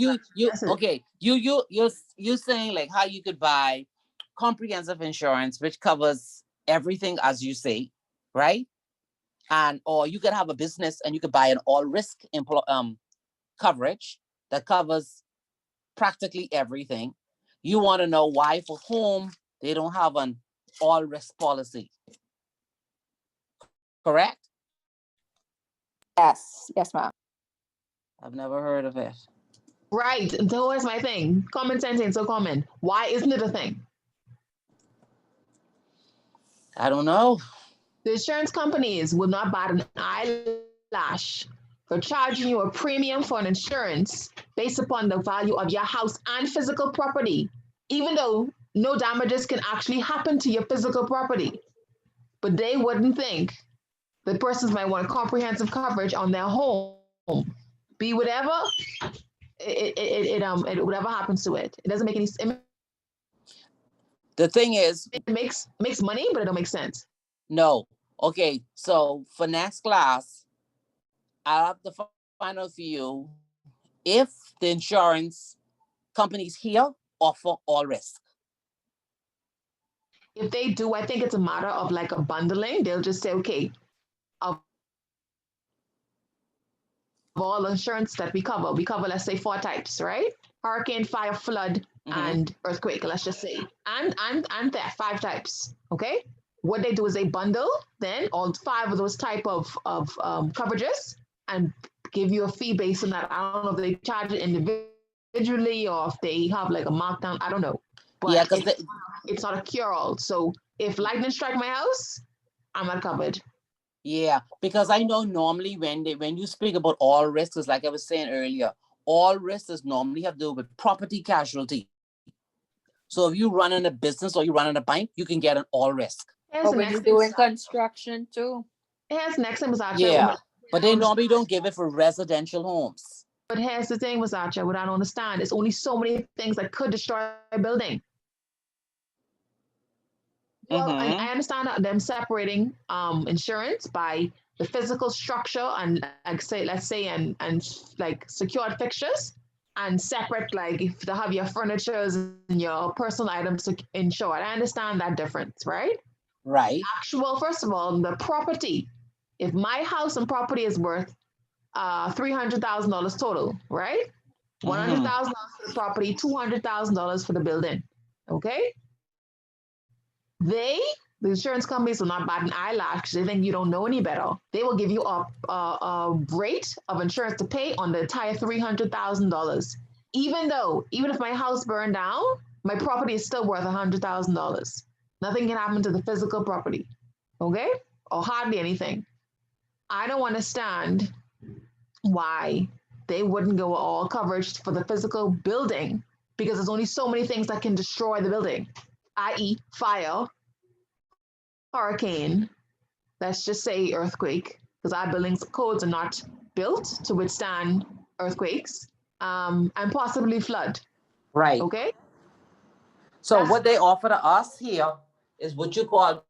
You're saying like how you could buy comprehensive insurance, which covers everything as you say, right? Or you could have a business and you could buy an all risk coverage that covers practically everything. You want to know why for home they don't have an all risk policy, correct? Yes, ma'am. I've never heard of it. Right. And so here's my thing. Common sense ain't so common. Why isn't it a thing? I don't know. The insurance companies will not bat an eyelash for charging you a premium for an insurance based upon the value of your house and physical property, even though no damages can actually happen to your physical property. But they wouldn't think the persons might want comprehensive coverage on their home. Be whatever, whatever happens to it. It doesn't make any sense. The thing is, it makes money, but it don't make sense. No. Okay, so for next class, I'll have to find out for you if the insurance companies here offer all risk. If they do, I think it's a matter of like a bundling. They'll just say, okay, of all insurance that we cover, let's say 4 types, right? Hurricane, fire, flood, and earthquake, let's just say. And theft, 5 types, okay? What they do is they bundle then all 5 of those type of coverages and give you a fee based on that. I don't know if they charge it individually or if they have like a markdown, I don't know. But Yeah, because it's not a cure-all. So if lightning strike my house, I'm not covered. yeah, because I know normally when you speak about all risks, it's like I was saying earlier, all risks normally have to do with property casualty. So if you run in a business or you run in a bank, you can get an all risk. Or when you're doing construction too. Here's the next thing, Masacha. Yeah, but they normally don't give it for residential homes. But here's the thing, Masacha, what I don't understand is only so many things that could destroy a building. Well, I understand them separating insurance by the physical structure and let's say and like secured fixtures, and separate like if they have your furniture and your personal items insured. I understand that difference, right? Right. Actual, first of all, the property. If my house and property is worth $300,000 total, right? $100,000 for the property, $200,000 for the building. Okay. The insurance companies will not bat an eyelash because they think you don't know any better. They will give you a rate of insurance to pay on the entire $300,000. Even if my house burned down, my property is still worth $100,000. Nothing can happen to the physical property, okay? Or hardly anything. I don't understand why they wouldn't go all coverage for the physical building, because there's only so many things that can destroy the building, i.e. fire, hurricane, let's just say earthquake, because our buildings codes are not built to withstand earthquakes, and possibly flood. Right. Okay? So what they offer to us here is what you call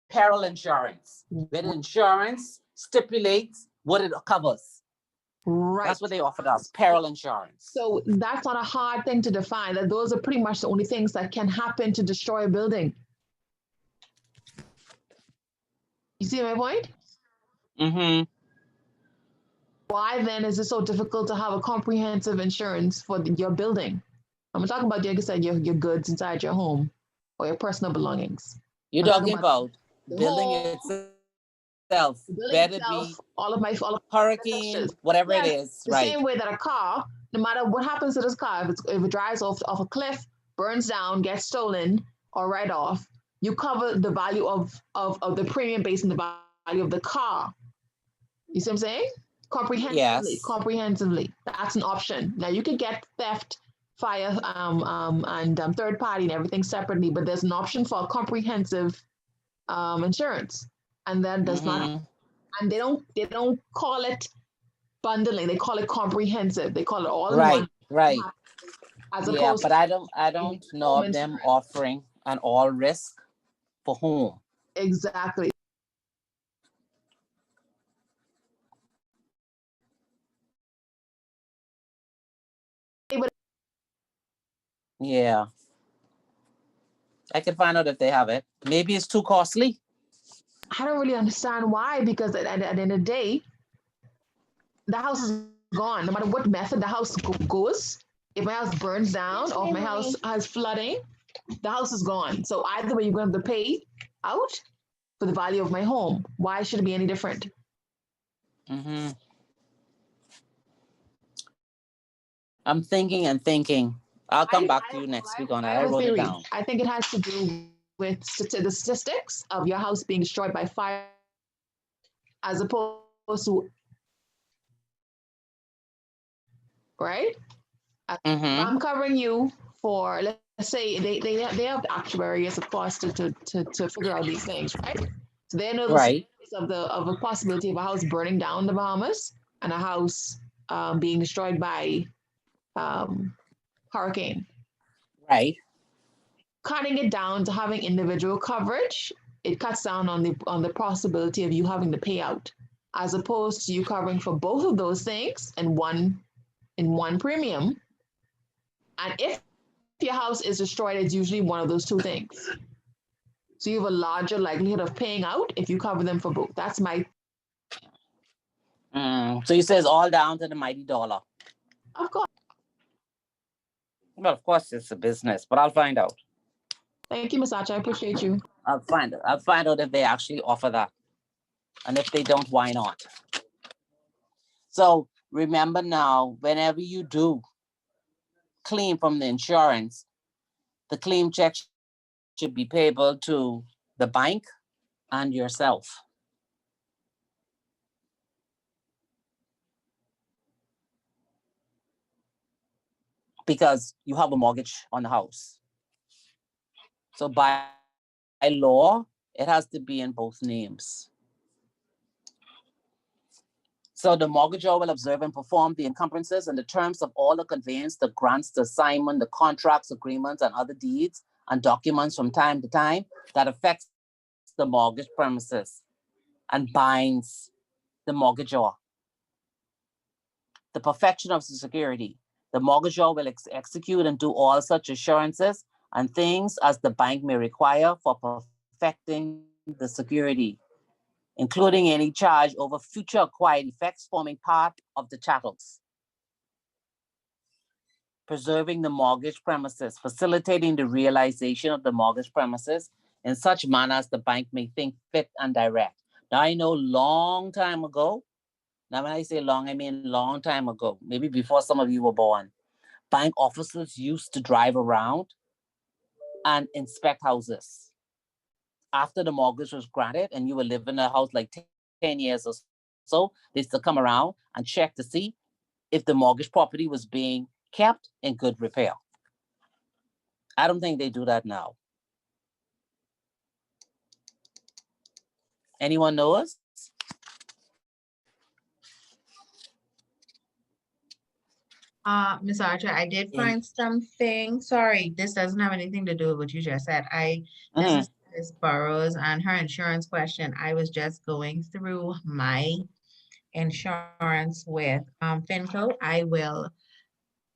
peril insurance. Where the insurance stipulates what it covers. Right. That's what they offered us, peril insurance. So that's not a hard thing to define. That those are pretty much the only things that can happen to destroy a building. You see my point? Why then is it so difficult to have a comprehensive insurance for your building? I'm talking about, like I said, your goods inside your home or your personal belongings. You're talking about building itself, better be all of hurricane, whatever it is. The same way that a car, no matter what happens to this car, if it drives off a cliff, burns down, gets stolen, or right off, you cover the value of the premium based on the value of the car. You see what I'm saying? Comprehensively. Yes. Comprehensively. That's an option. Now you can get theft, fire, and third party and everything separately, but there's an option for a comprehensive insurance, and then does not. And they don't call it bundling. They call it comprehensive. They call it all in one. Right. As opposed but I don't know of them offering an all risk for home. Exactly. Yeah. I can find out if they have it. Maybe it's too costly. I don't really understand why, because at the end of the day, the house is gone. No matter what method the house goes, if my house burns down or if my house has flooding, the house is gone. So either way, you're going to have to pay out for the value of my home. Why should it be any different? I'm thinking. I'll come back to you next week on that. I wrote it down. I think it has to do with the statistics of your house being destroyed by fire, as opposed to, right? I'm covering you for, let's say they have the actuaries, of course, to figure out these things, right? So they know the of a possibility of a house burning down in the Bahamas and a house being destroyed by hurricane. Right. Cutting it down to having individual coverage, it cuts down on the possibility of you having to pay out, as opposed to you covering for both of those things in one in one premium. And if your house is destroyed, it's usually one of those two things. So you have a larger likelihood of paying out if you cover them for both. That's my. So you say it's all down to the mighty dollar. Of course. Well, of course it's a business, but I'll find out. Thank you, Ms. Archer. I appreciate you. I'll find out if they actually offer that. And if they don't, why not? So remember now, whenever you do claim from the insurance, the claim check should be payable to the bank and yourself. Because you have a mortgage on the house. So by law, it has to be in both names. So the mortgagor will observe and perform the encumbrances and the terms of all the conveyance, the grants, the assignment, the contracts, agreements, and other deeds and documents from time to time that affects the mortgage premises and binds the mortgagor. The perfection of the security. The mortgagor will execute and do all such assurances and things as the bank may require for perfecting the security, including any charge over future acquired effects forming part of the chattels. Preserving the mortgage premises, facilitating the realization of the mortgage premises in such manner as the bank may think fit and direct. Now I know long time ago, now when I say long, I mean long time ago, maybe before some of you were born, bank officers used to drive around and inspect houses. After the mortgage was granted and you were living in a house like 10 years or so, they used to come around and check to see if the mortgage property was being kept in good repair. I don't think they do that now. Anyone know us? Ms. Archer, I did find something. Sorry, this doesn't have anything to do with what you just said. This is Ms. Burrows on her insurance question. I was just going through my insurance with FinCo. I will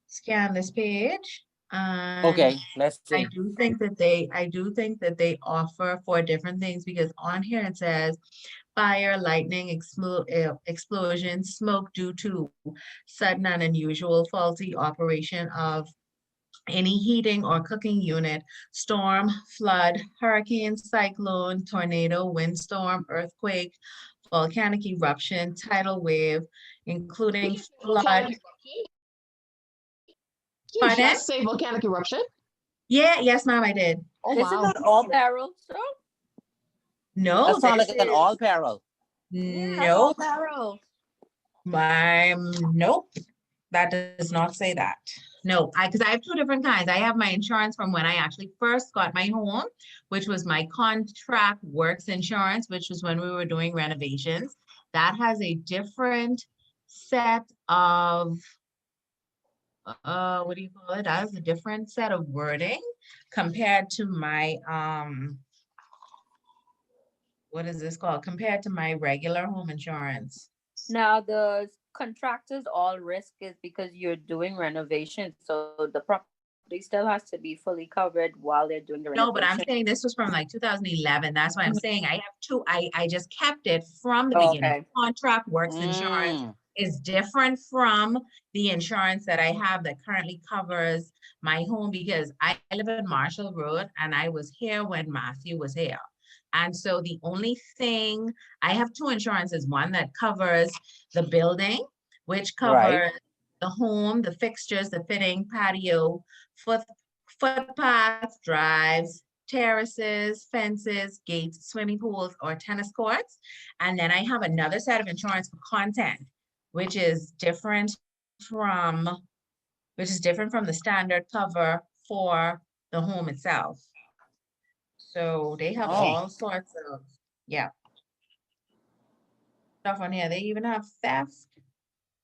scan this page. Okay, let's see. I do think that they offer for different things, because on here it says fire, lightning, explosion, smoke due to sudden and unusual faulty operation of any heating or cooking unit, storm, flood, hurricane, cyclone, tornado, windstorm, earthquake, volcanic eruption, tidal wave, including flood. Did you just say volcanic eruption? Yeah, yes, ma'am, I did. Oh, Isn't wow. that all peril, so? No, That sounds like this an is- all peril. Nope. Peril. Nope. That does not say that. No, because I have two different kinds. I have my insurance from when I actually first got my home, which was my contract works insurance, which was when we were doing renovations. That has a different set of, what do you call it? That has a different set of wording compared to my, what is this called? Compared to my regular home insurance. Now, the contractors all risk is because you're doing renovations, so the property still has to be fully covered while they're doing the renovation. No, but I'm saying this was from like 2011. That's why I'm saying I have two. I just kept it from the beginning. Okay. Contract works insurance is different from the insurance that I have that currently covers my home, because I live in Marshall Road and I was here when Matthew was here. And so the only thing, I have two insurances, one that covers the building, which covers the home, the fixtures, the fitting, patio, footpaths, drives, terraces, fences, gates, swimming pools, or tennis courts. And then I have another set of insurance for content, which is different from the standard cover for the home itself. So they have all sorts of, stuff on here. They even have theft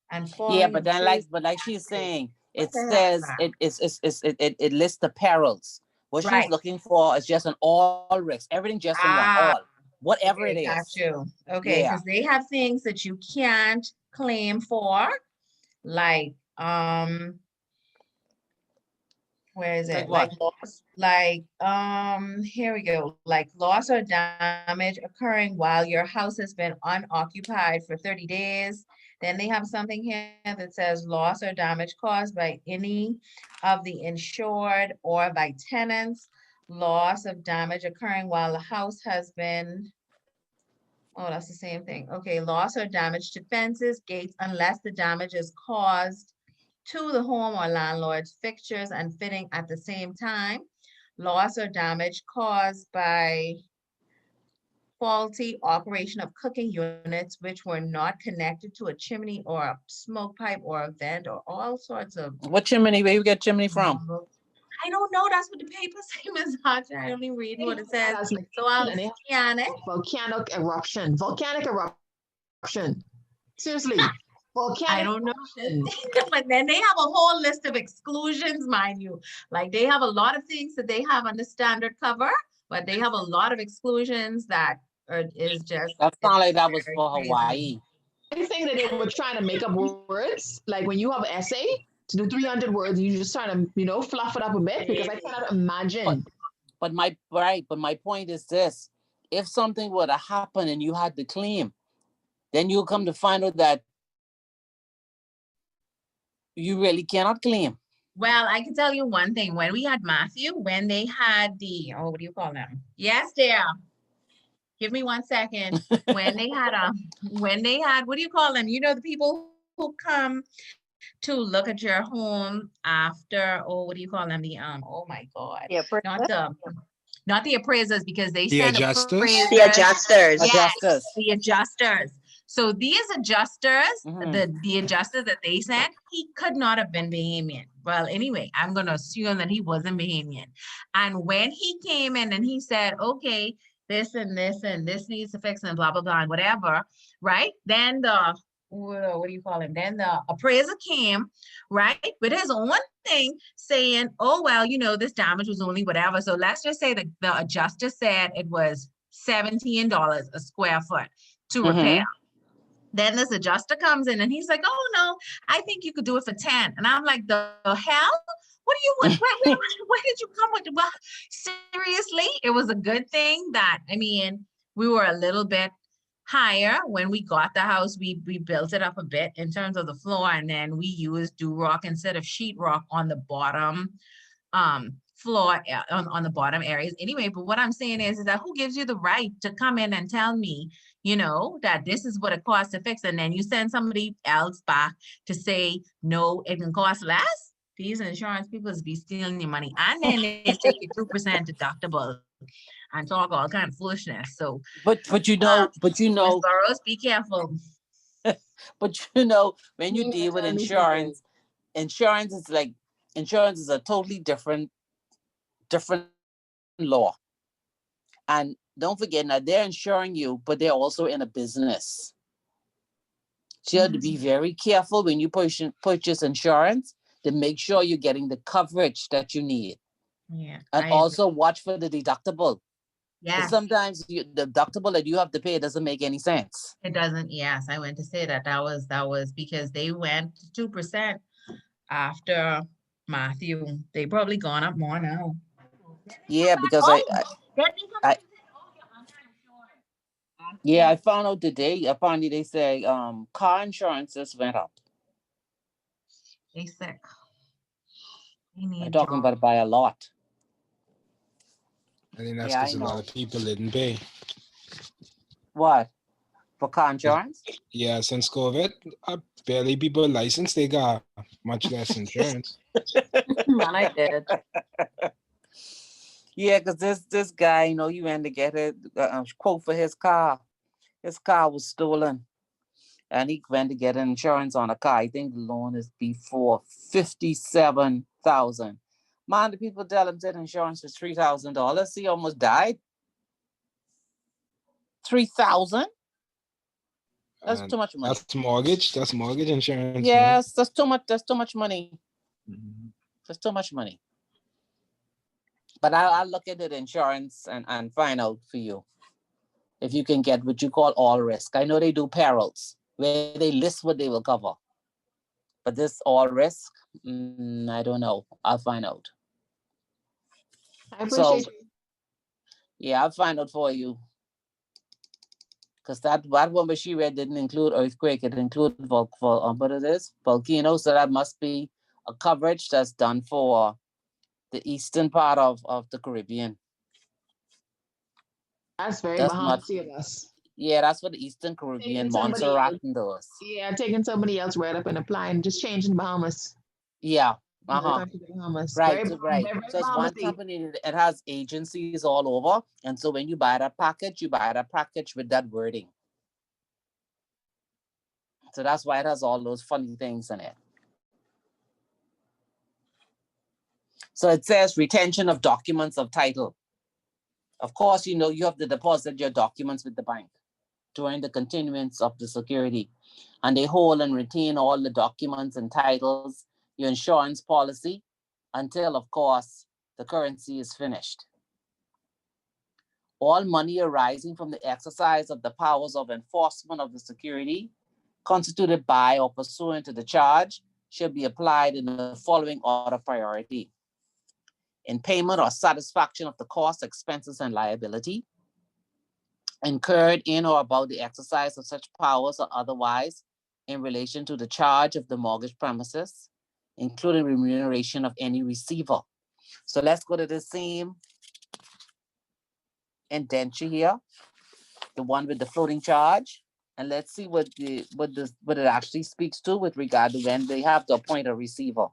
and falling. Yeah, but then like she's saying, it says it lists the perils. What she's looking for is just an all risk, everything just in one, all, whatever it is. Got you. Okay, because they have things that you can't claim for, like Where is Like it? what? Here we go. Like loss or damage occurring while your house has been unoccupied for 30 days. Then they have something here that says loss or damage caused by any of the insured or by tenants. Loss of damage occurring while the house has been, oh, that's the same thing. Okay, loss or damage to fences, gates, unless the damage is caused to the home or landlord's fixtures and fitting at the same time. Loss or damage caused by faulty operation of cooking units which were not connected to a chimney or a smoke pipe or a vent or all sorts of. What chimney? Where you get chimney from? I don't know. That's what the paper says, Ms. Hodgson. I only read what it says. So I'll scan it. Volcanic eruption. Seriously. I don't know. But then they have a whole list of exclusions, mind you. Like they have a lot of things that they have on the standard cover, but they have a lot of exclusions that is just. That sounds like that was for Hawaii. I think that they were trying to make up words. Like when you have an essay to do 300 words, you just trying to, fluff it up a bit because I cannot imagine. But my point is this: if something were to happen and you had to claim, then you'll come to find out that you really cannot claim. Well, I can tell you one thing. When we had Matthew, when they had the, what do you call them? Yes, dear. Give me 1 second. When they had, what do you call them? The people who come to look at your home after, what do you call them? The, oh my God. Yeah, not the appraisers because they The send adjusters? The adjusters. Yes, the adjusters. So these adjusters, the adjuster that they sent, he could not have been Bahamian. Well, anyway, I'm going to assume that he wasn't Bahamian. And when he came in and he said, okay, this and this needs to fix and blah, blah, blah, and whatever, right? Then what do you call him? Then the appraiser came, right, with his own thing saying, oh, well, this damage was only whatever. So let's just say that the adjuster said it was $17 a square foot to repair. Then this adjuster comes in and he's like, oh no, I think you could do it for 10. And I'm like, the hell? What do you want? Where did you come with? Well, seriously, it was a good thing that, we were a little bit higher when we got the house. We built it up a bit in terms of the floor, and then we used Durock instead of sheetrock on the bottom floor, on the bottom areas anyway. But what I'm saying is that who gives you the right to come in and tell me, that this is what it costs to fix, and then you send somebody else back to say, no, it can cost less? These insurance people be stealing your money, and then they take your 2% deductible and talk all kind of foolishness. So, but Burroughs, be careful. But when you deal with insurance is a totally different law. And don't forget, now they're insuring you, but they're also in a business. So you have to be very careful when you purchase insurance to make sure you're getting the coverage that you need. Yeah. And also watch for the deductible. Yeah. Sometimes the deductible that you have to pay doesn't make any sense. It doesn't. Yes, I went to say that was because they went to 2% after Matthew. They probably gone up more now. Yeah, because I found out today. Apparently, they say car insurances went up. They sick. I'm talking about it by a lot. I think that's because a lot of people didn't pay. What? For car insurance? Yeah, since COVID, barely people licensed. They got much less insurance. Man, I did. Yeah, because this guy, he went to get a quote for his car. His car was stolen. And he went to get insurance on a car. I think the loan is before $57,000. Man, the people tell him that insurance was $3,000. He almost died. $3,000? That's too much money. That's mortgage. That's mortgage insurance. Yes, that's too much. That's too much money. That's too much money. But I'll look at the insurance and find out for you if you can get what you call all risk. I know they do perils where they list what they will cover. But this all risk, I don't know. I'll find out. I appreciate you. Yeah, I'll find out for you. Because that one where she read didn't include earthquake, it included but it is volcano, so that must be a coverage that's done for the eastern part of the Caribbean. That's very Bahamas of us. Yeah, that's for the Eastern Caribbean, Montserrat and those. Yeah, taking somebody else right up and applying, just changing Bahamas. Yeah. Right, Very, right. very So it's one company, it has agencies all over. And so when you buy that package, you buy that package with that wording. So that's why it has all those funny things in it. So it says retention of documents of title. Of course, you have to deposit your documents with the bank during the continuance of the security. And they hold and retain all the documents and titles, your insurance policy, until, of course, the currency is finished. All money arising from the exercise of the powers of enforcement of the security constituted by or pursuant to the charge should be applied in the following order of priority. In payment or satisfaction of the costs, expenses, and liability incurred in or about the exercise of such powers or otherwise in relation to the charge of the mortgage premises, including remuneration of any receiver. So let's go to the same indenture here, the one with the floating charge, and let's see what it actually speaks to with regard to when they have to appoint a receiver.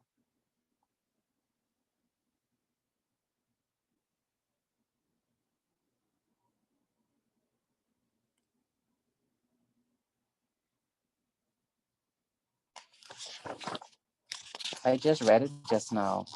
I just read it just now.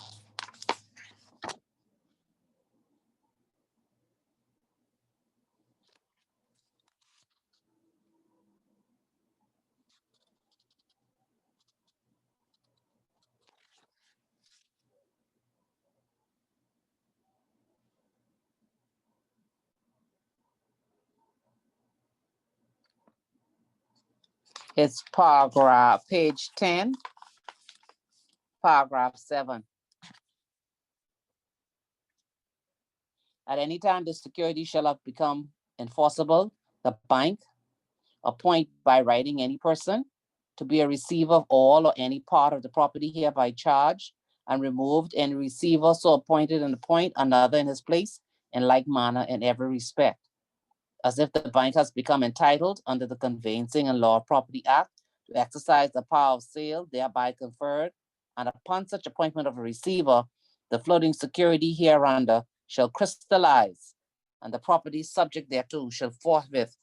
It's paragraph, page 10, paragraph 7. At any time, the security shall have become enforceable, the bank appoint by writing any person to be a receiver of all or any part of the property hereby charged and removed, and receiver so appointed and appoint another in his place in like manner in every respect, as if the bank has become entitled under the Conveyancing and Law of Property Act to exercise the power of sale thereby conferred, and upon such appointment of a receiver, the floating security hereunder shall crystallize, and the property subject thereto shall forthwith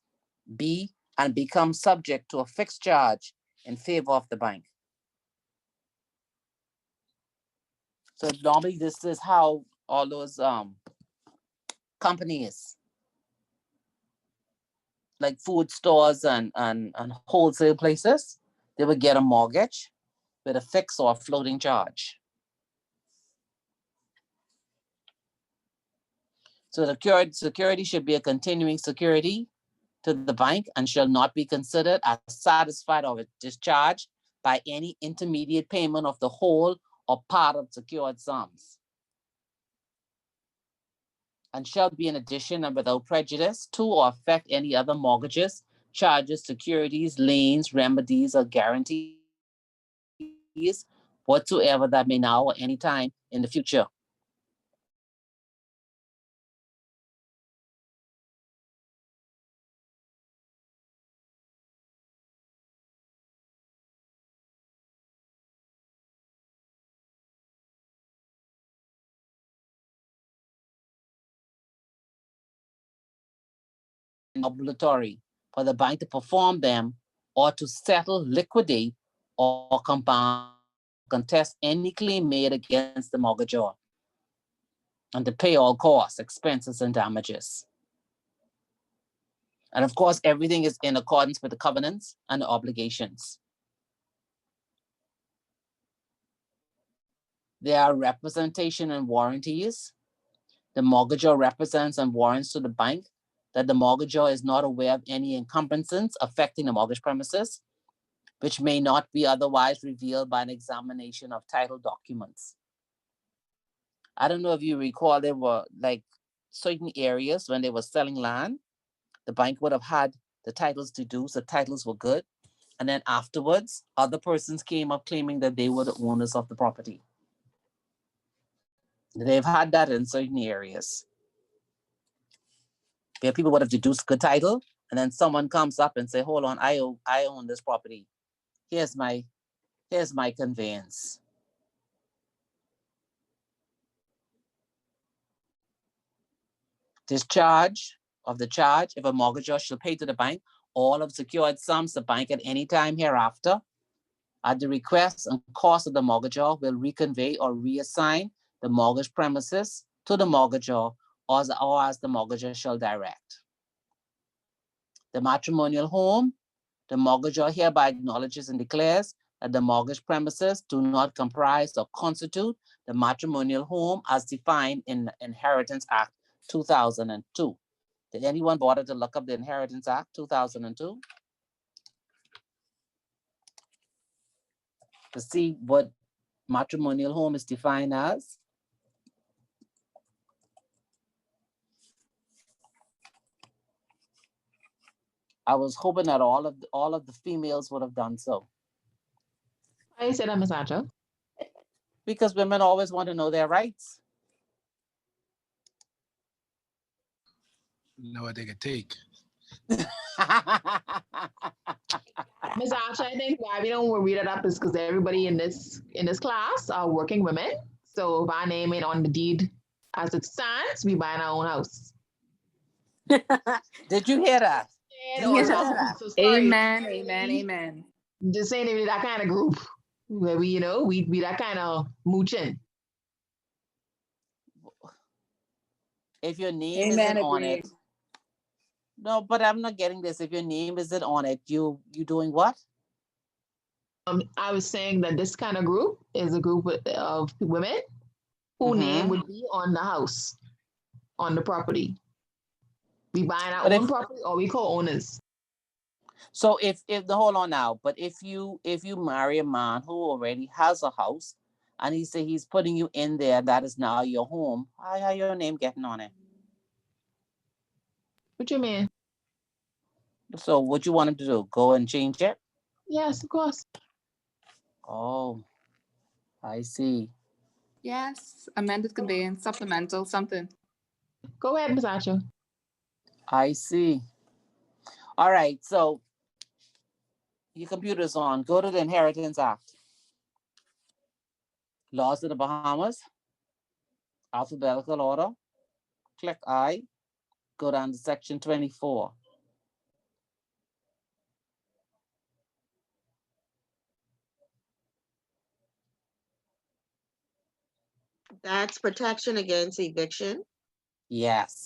be and become subject to a fixed charge in favor of the bank. So normally this is how all those companies like food stores and wholesale places, they would get a mortgage with a fixed or a floating charge. So the security should be a continuing security to the bank and shall not be considered as satisfied or discharged by any intermediate payment of the whole or part of secured sums, and shall be in addition and without prejudice to or affect any other mortgages, charges, securities, liens, remedies, or guarantees whatsoever that may now or any time in the future. Obligatory for the bank to perform them or to settle, liquidate, or contest any claim made against the mortgagor, and to pay all costs, expenses, and damages. And of course, everything is in accordance with the covenants and the obligations. There are representation and warranties. The mortgagor represents and warrants to the bank that the mortgagor is not aware of any encumbrances affecting the mortgage premises, which may not be otherwise revealed by an examination of title documents. I don't know if you recall, there were like certain areas when they were selling land, the bank would have had the titles deduced, the titles were good. And then afterwards, other persons came up claiming that they were the owners of the property. They've had that in certain areas, where people would have deduced good title, and then someone comes up and say, hold on, I own this property. Here's my conveyance. Discharge of the charge, if a mortgagor shall pay to the bank all of secured sums, the bank at any time hereafter, at the request and cost of the mortgagor, will reconvey or reassign the mortgage premises to the mortgagor or as the mortgagor shall direct. The matrimonial home, the mortgagor hereby acknowledges and declares that the mortgage premises do not comprise or constitute the matrimonial home as defined in the Inheritance Act 2002. Did anyone bother to look up the Inheritance Act 2002? To see what matrimonial home is defined as? I was hoping that all of the females would have done so. Why you say that, Ms. Acho? Because women always want to know their rights. You know what they could take. Ms. Acho, I think why we don't read it up is because everybody in this class are working women. So if our name ain't on the deed as it stands, we buy our own house. Did you hear that? So sorry. Amen, amen, amen. Just saying, we that kind of group where we that kind of mooching. If your name Amen, isn't on agreed. it. No, but I'm not getting this. If your name isn't on it, you doing what? I was saying that this kind of group is a group of women whose name would be on the house, on the property. We buying our own property or we co-owners. So if hold on now, but if you marry a man who already has a house and he say he's putting you in there, that is now your home, how your name getting on it? What you mean? So what you want him to do? Go and change it? Yes, of course. Oh, I see. Yes, amended conveyance, supplemental, something. Go ahead, Ms. Acho. I see. All right, so your computer's on. Go to the Inheritance Act. Laws of the Bahamas. Alphabetical order. Click I. Go down to section 24. That's protection against eviction. Yes.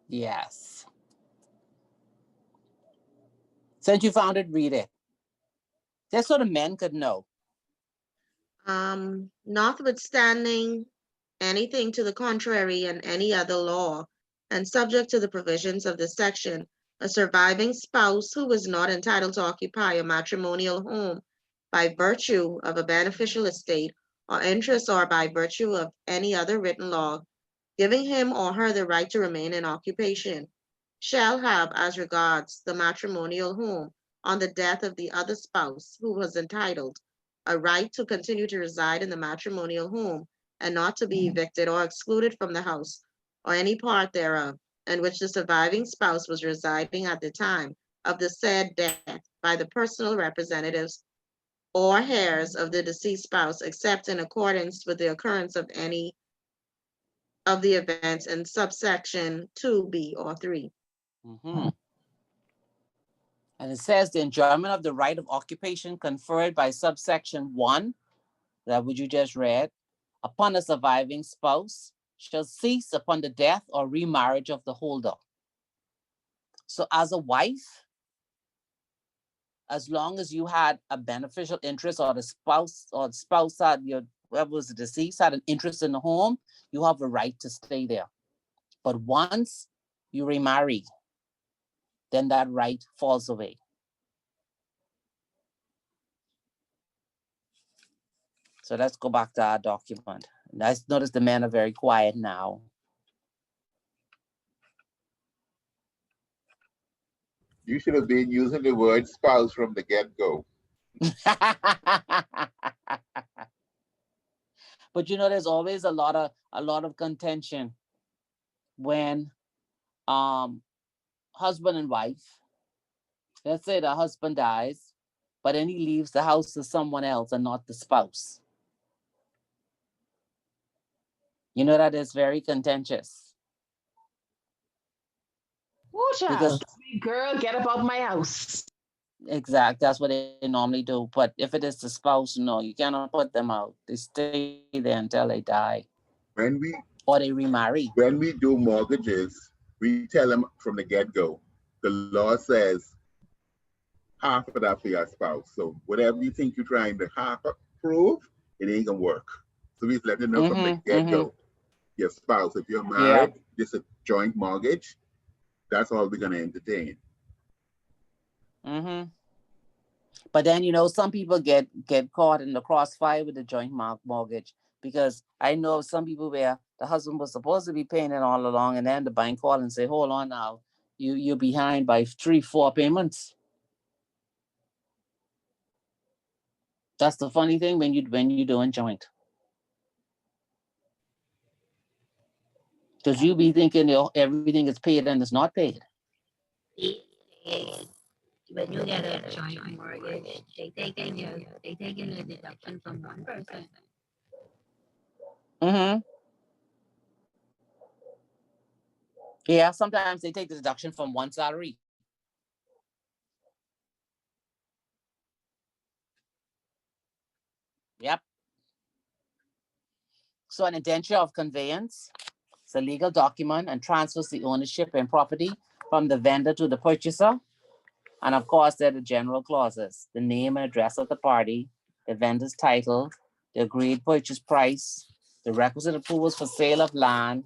Yes. Since you found it, read it. Just so the men could know. Notwithstanding anything to the contrary and any other law, and subject to the provisions of this section, a surviving spouse who is not entitled to occupy a matrimonial home by virtue of a beneficial estate or interest or by virtue of any other written law, giving him or her the right to remain in occupation, shall have as regards the matrimonial home on the death of the other spouse who was entitled a right to continue to reside in the matrimonial home and not to be evicted or excluded from the house or any part thereof in which the surviving spouse was residing at the time of the said death by the personal representatives or heirs of the deceased spouse, except in accordance with the occurrence of any of the events in subsection 2B or 3. And it says the enjoyment of the right of occupation conferred by subsection 1, that which you just read, upon a surviving spouse shall cease upon the death or remarriage of the holder. So as a wife, as long as you had a beneficial interest or the spouse had whoever was the deceased had an interest in the home, you have a right to stay there. But once you remarry, then that right falls away. So let's go back to our document. Notice the men are very quiet now. You should have been using the word spouse from the get-go. But you know, there's always a lot of contention when husband and wife, let's say the husband dies, but then he leaves the house to someone else and not the spouse. You know, that is very contentious. Because, girl, get up out my house. Exactly, that's what they normally do. But if it is the spouse, no, you cannot put them out. They stay there until they die. Or they remarry. When we do mortgages, we tell them from the get-go, the law says half of that for your spouse. So whatever you think you're trying to half prove, it ain't gonna work. So we let them know from the get-go, your spouse, if you're married, this is a joint mortgage, that's all we're gonna entertain. But then, you know, some people get caught in the crossfire with the joint mortgage, because I know some people where the husband was supposed to be paying it all along, and then the bank call and say, hold on now, you're behind by 3-4 payments. That's the funny thing when you're doing joint. Because you be thinking everything is paid and it's not paid. When you get a joint mortgage, they taking a deduction from one person. Yeah, sometimes they take the deduction from one salary. Yep. So an indenture of conveyance, it's a legal document and transfers the ownership and property from the vendor to the purchaser. And of course, there are the general clauses, the name and address of the party, the vendor's title, the agreed purchase price, the requisite approvals for sale of land,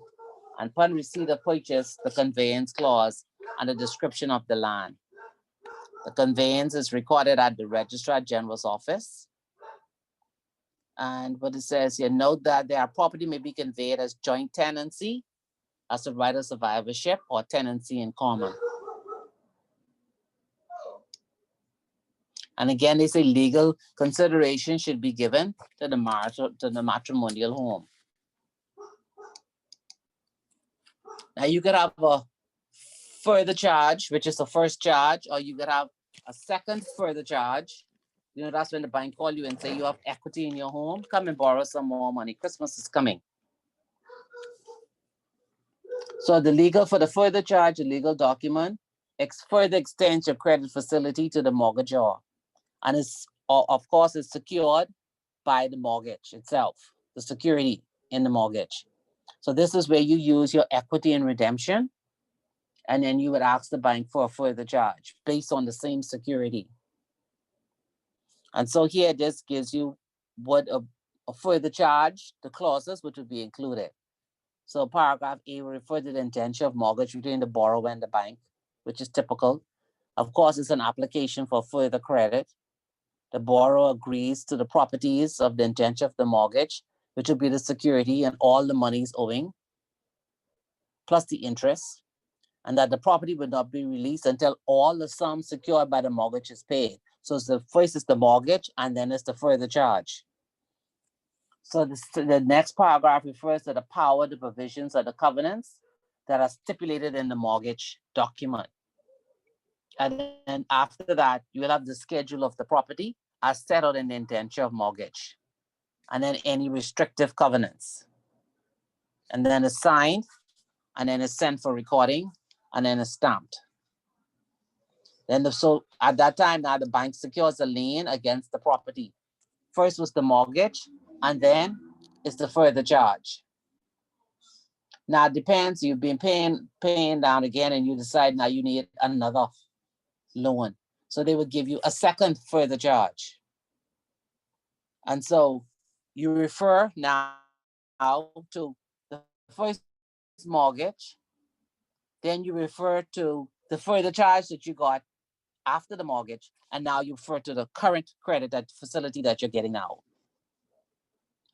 and upon receipt of purchase, the conveyance clause and the description of the land. The conveyance is recorded at the Registrar General's office. And what it says here, note that their property may be conveyed as joint tenancy, as a right of survivorship, or tenancy in common. And again, they say legal consideration should be given to the matrimonial home. Now you could have a further charge, which is the first charge, or you could have a second further charge. You know, that's when the bank call you and say you have equity in your home, come and borrow some more money. Christmas is coming. So for the further charge, the legal document further extends your credit facility to the mortgagor. And of course, it's secured by the mortgage itself, the security in the mortgage. So this is where you use your equity in redemption, and then you would ask the bank for a further charge based on the same security. And so here, this gives you what a further charge, the clauses which would be included. So paragraph A will refer to the indenture of mortgage between the borrower and the bank, which is typical. Of course, it's an application for further credit. The borrower agrees to the properties of the indenture of the mortgage, which will be the security and all the monies owing, plus the interest, and that the property will not be released until all the sum secured by the mortgage is paid. So first is the mortgage, and then it's the further charge. So the next paragraph refers to the power, the provisions, or the covenants that are stipulated in the mortgage document. And then after that, you will have the schedule of the property as set out in the indenture of mortgage, and then any restrictive covenants. And then it's signed, and then it's sent for recording, and then it's stamped. Then so at that time, now the bank secures a lien against the property. First was the mortgage, and then it's the further charge. Now it depends, you've been paying down again, and you decide now you need another loan. So they would give you a second further charge. And so you refer now to the first mortgage, then you refer to the further charge that you got after the mortgage, and now you refer to the current credit facility that you're getting now.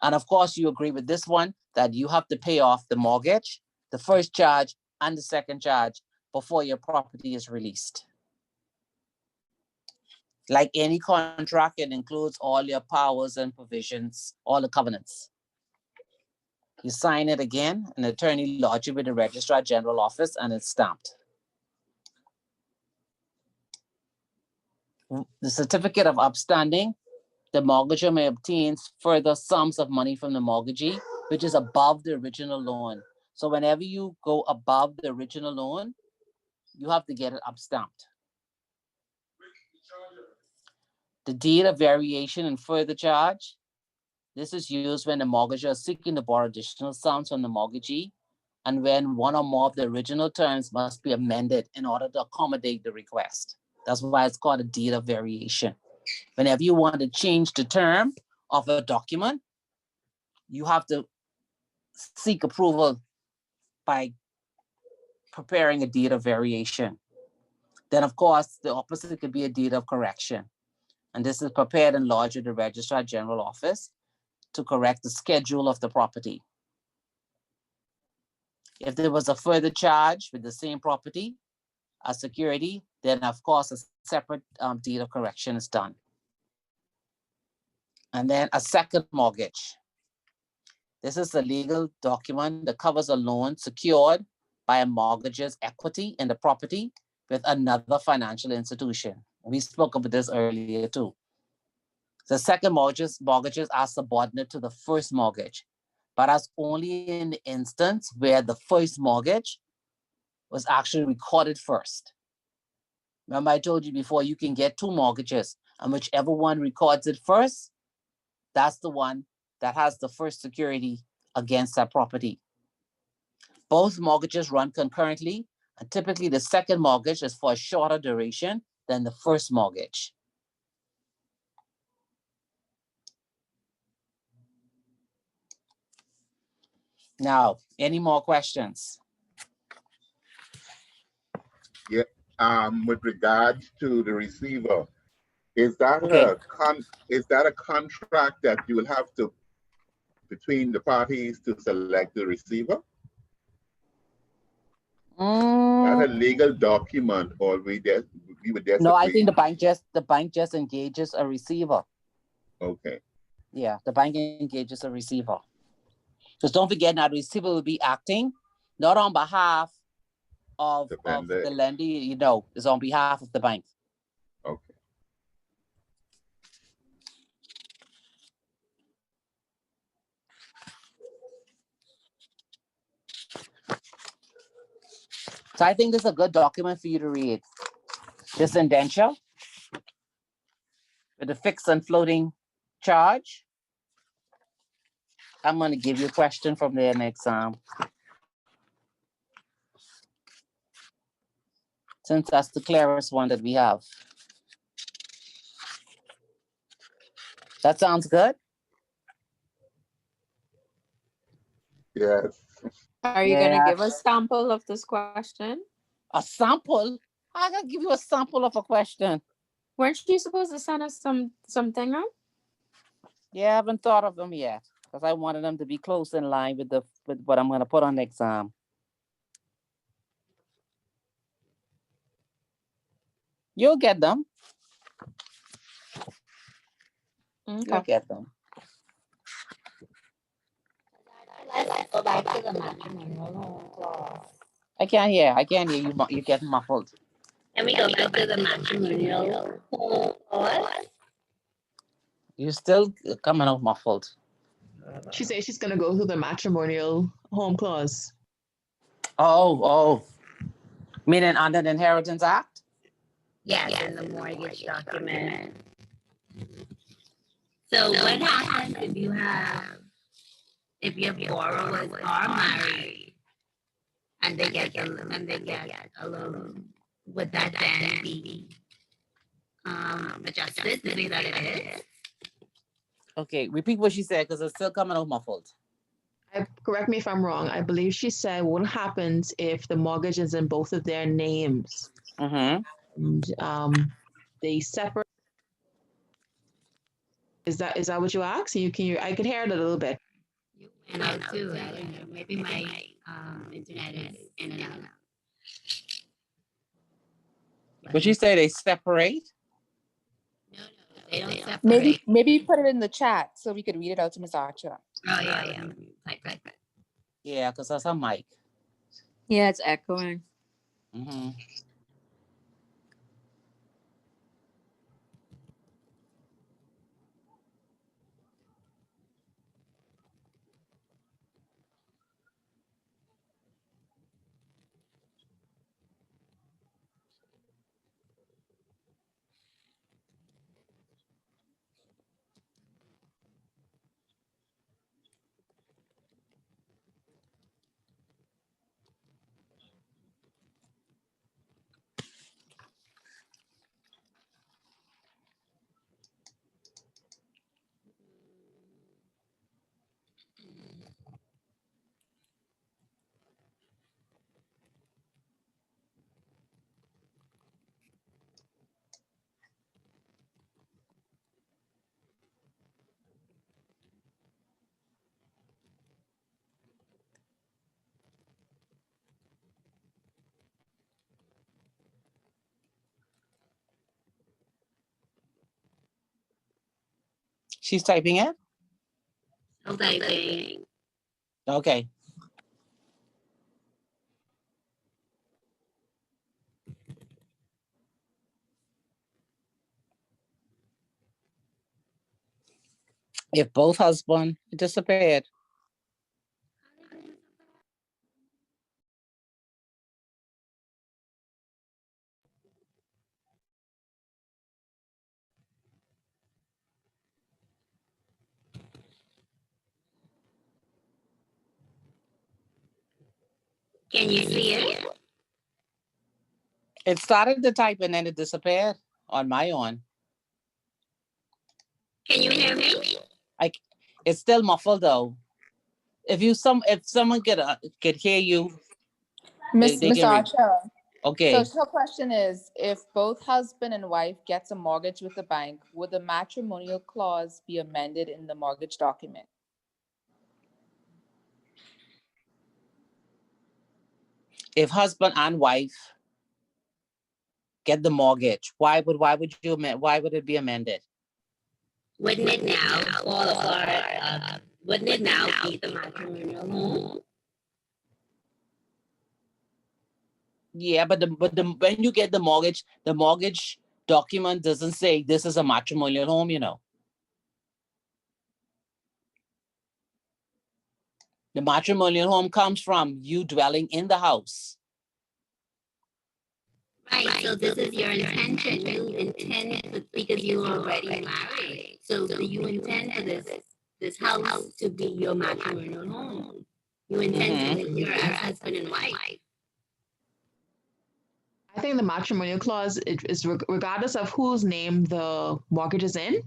And of course, you agree with this one that you have to pay off the mortgage, the first charge, and the second charge before your property is released. Like any contract, it includes all your powers and provisions, all the covenants. You sign it again, an attorney lodges it with the Registrar General Office, and it's stamped. The certificate of upstanding, the mortgager may obtain further sums of money from the mortgagee, which is above the original loan. So whenever you go above the original loan, you have to get it upstamped. The deed of variation and further charge. This is used when the mortgager is seeking to borrow additional sums from the mortgagee, and when one or more of the original terms must be amended in order to accommodate the request. That's why it's called a deed of variation. Whenever you want to change the term of a document, you have to seek approval by preparing a deed of variation. Then, of course, the opposite could be a deed of correction. And this is prepared and lodged at the Registrar General Office to correct the schedule of the property. If there was a further charge with the same property as security, then of course a separate deed of correction is done. And then a second mortgage. This is a legal document that covers a loan secured by a mortgage's equity in the property with another financial institution. We spoke about this earlier too. The second mortgages are subordinate to the first mortgage, but that's only in the instance where the first mortgage was actually recorded first. Remember, I told you before, you can get two mortgages, and whichever one records it first, that's the one that has the first security against that property. Both mortgages run concurrently, and typically the second mortgage is for a shorter duration than the first mortgage. Now, any more questions? Yeah. With regards to the receiver, is that a contract that you will have to between the parties to select the receiver? Not a legal document, or we would just no. I think the bank just engages a receiver. Okay. Yeah, the bank engages a receiver. Because don't forget, now the receiver will be acting not on behalf of the lender, you know, it's on behalf of the bank. Okay. So I think this is a good document for you to read. This indenture with a fixed and floating charge. I'm going to give you a question from there in the exam. Since that's the clearest one that we have. That sounds good? Yes. Are you going to give a sample of this question? A sample? I'm going to give you a sample of a question. Weren't you supposed to send us something up? Yeah, I haven't thought of them yet because I wanted them to be close in line with what I'm going to put on the exam. You'll get them. Okay. You'll get them. Let's go back to the matrimonial clause. I can't hear you. You're getting muffled. Can we go back to the matrimonial clause? You're still coming out muffled. She says she's gonna go through the matrimonial home clause. Oh. Meaning under the Inheritance Act? Yes, in the mortgage document. So what happens if your borrowers are married and they get a loan? Would that then be adjusted the way that it is? Okay, repeat what she said because it's still coming out muffled. Correct me if I'm wrong. I believe she said what happens if the mortgage is in both of their names. They separate. Is that what you asked? I could hear it a little bit. You went out too. I don't know. Maybe my internet is in and out. Would you say they separate? No, they don't separate. Maybe put it in the chat so we could read it out to Ms. Archer. Oh yeah. Type. Yeah, because that's a mic. Yeah, it's echoing. She's typing it? Still typing. Okay. If both husband disappeared. Can you see it? It started to type and then it disappeared on my own. Can you hear me? It's still muffled though. If someone could hear you, Miss Archer. Okay. So her question is, if both husband and wife gets a mortgage with the bank, would the matrimonial clause be amended in the mortgage document? If husband and wife get the mortgage, why would it be amended? Wouldn't it now fall apart? Wouldn't it now be the matrimonial home? Yeah, but when you get the mortgage document doesn't say this is a matrimonial home, you know. The matrimonial home comes from you dwelling in the house. Right, so this is your intention. You intend because you are already married. So do you intend for this house to be your matrimonial home? You intend to live here as husband and wife. I think the matrimonial clause is regardless of whose name the mortgage is in,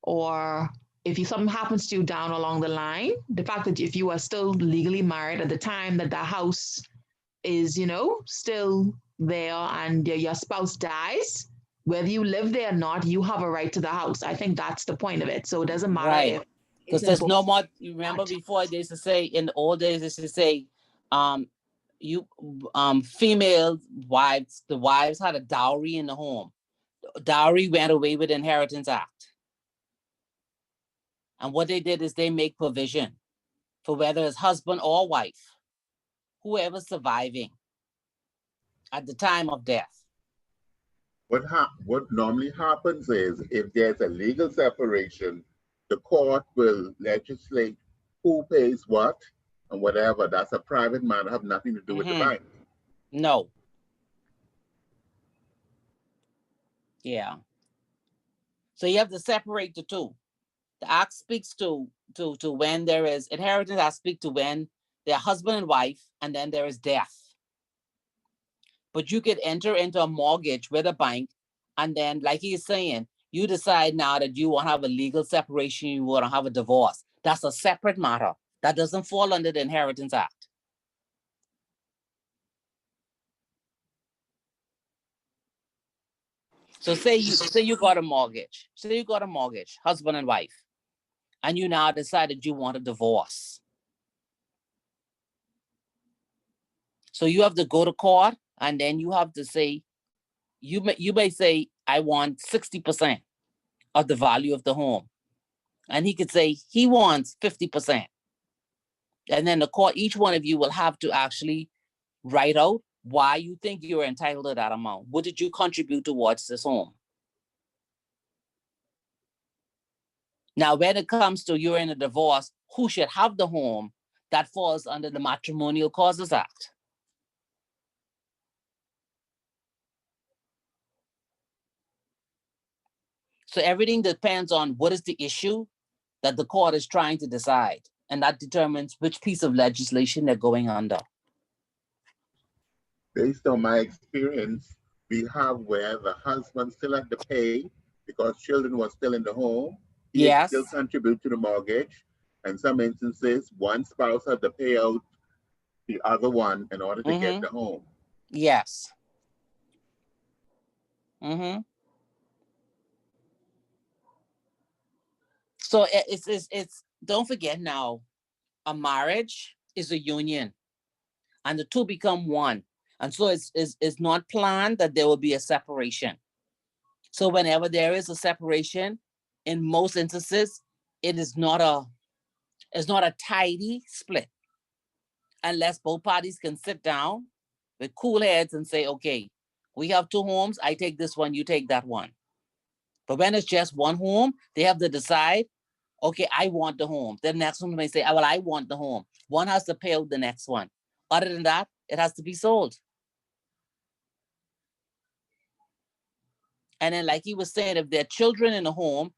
or if something happens to you down along the line, the fact that if you are still legally married at the time that the house is, still there and your spouse dies, whether you live there or not, you have a right to the house. I think that's the point of it. So it doesn't matter. Right. Because there's no more, you remember before they used to say, in the old days, they used to say, female wives, the wives had a dowry in the home. Dowry went away with the Inheritance Act. And what they did is they make provision for whether it's husband or wife, whoever's surviving at the time of death. What normally happens is if there's a legal separation, the court will legislate who pays what and whatever. That's a private matter, have nothing to do with the bank. No. Yeah. So you have to separate the two. The act speaks to when there is inheritance. I speak to when they're husband and wife, and then there is death. But you could enter into a mortgage with a bank, and then, like he's saying, you decide now that you want to have a legal separation, you want to have a divorce. That's a separate matter. That doesn't fall under the Inheritance Act. So say you got a mortgage. Say you got a mortgage, husband and wife, and you now decided you want a divorce. So you have to go to court, and then you have to say, you may say, I want 60% of the value of the home. And he could say he wants 50%. And then the court, each one of you will have to actually write out why you think you're entitled to that amount. What did you contribute towards this home? Now, when it comes to you're in a divorce, who should have the home? That falls under the Matrimonial Causes Act. So everything depends on what is the issue that the court is trying to decide. And that determines which piece of legislation they're going under. Based on my experience, we have where the husband still had to pay because children were still in the home. He Yes. still contribute to the mortgage. And some instances, one spouse had to pay out the other one in order to get the home. Yes. So it's don't forget now, a marriage is a union and the two become one. And so it's not planned that there will be a separation. So whenever there is a separation, in most instances, it is not a tidy split unless both parties can sit down with cool heads and say, okay, we have two homes. I take this one, you take that one. But when it's just one home, they have to decide, okay, I want the home. The next one may say, well, I want the home. One has to pay out the next one. Other than that, it has to be sold. And then like he was saying, if there are children in the home,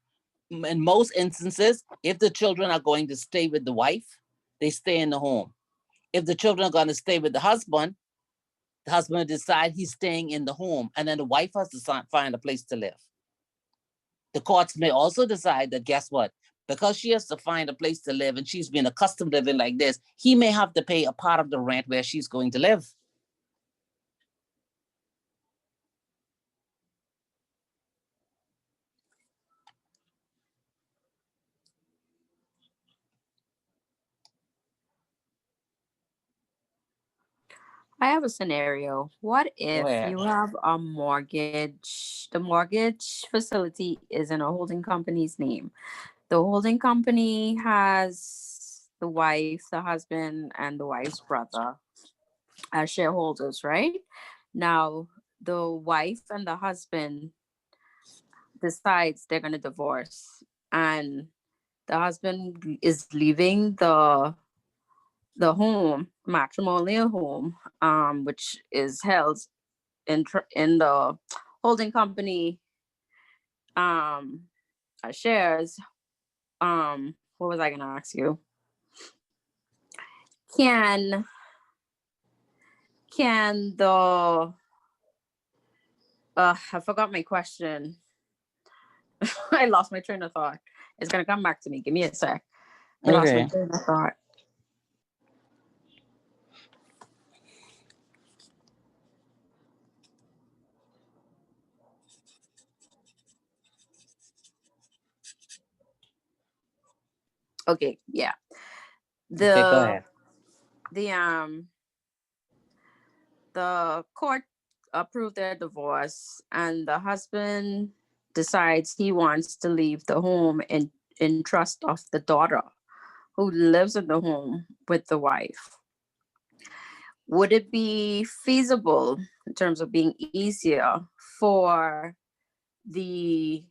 in most instances, if the children are going to stay with the wife, they stay in the home. If the children are going to stay with the husband will decide he's staying in the home, and then the wife has to find a place to live. The courts may also decide that, guess what? Because she has to find a place to live and she's been accustomed to living like this, he may have to pay a part of the rent where she's going to live. I have a scenario. What if you have a mortgage? The mortgage facility is in a holding company's name. The holding company has the wife, the husband, and the wife's brother as shareholders, right? Now, the wife and the husband decides they're going to divorce, and the husband is leaving the home, matrimonial home, which is held in the holding company shares. What was I gonna ask you? Can the I forgot my question. I lost my train of thought. It's gonna come back to me. Give me a sec. I lost my train of thought. Okay, yeah. Go ahead. The court approved their divorce, and the husband decides he wants to leave the home in trust of the daughter who lives in the home with the wife. Would it be feasible in terms of being easier for the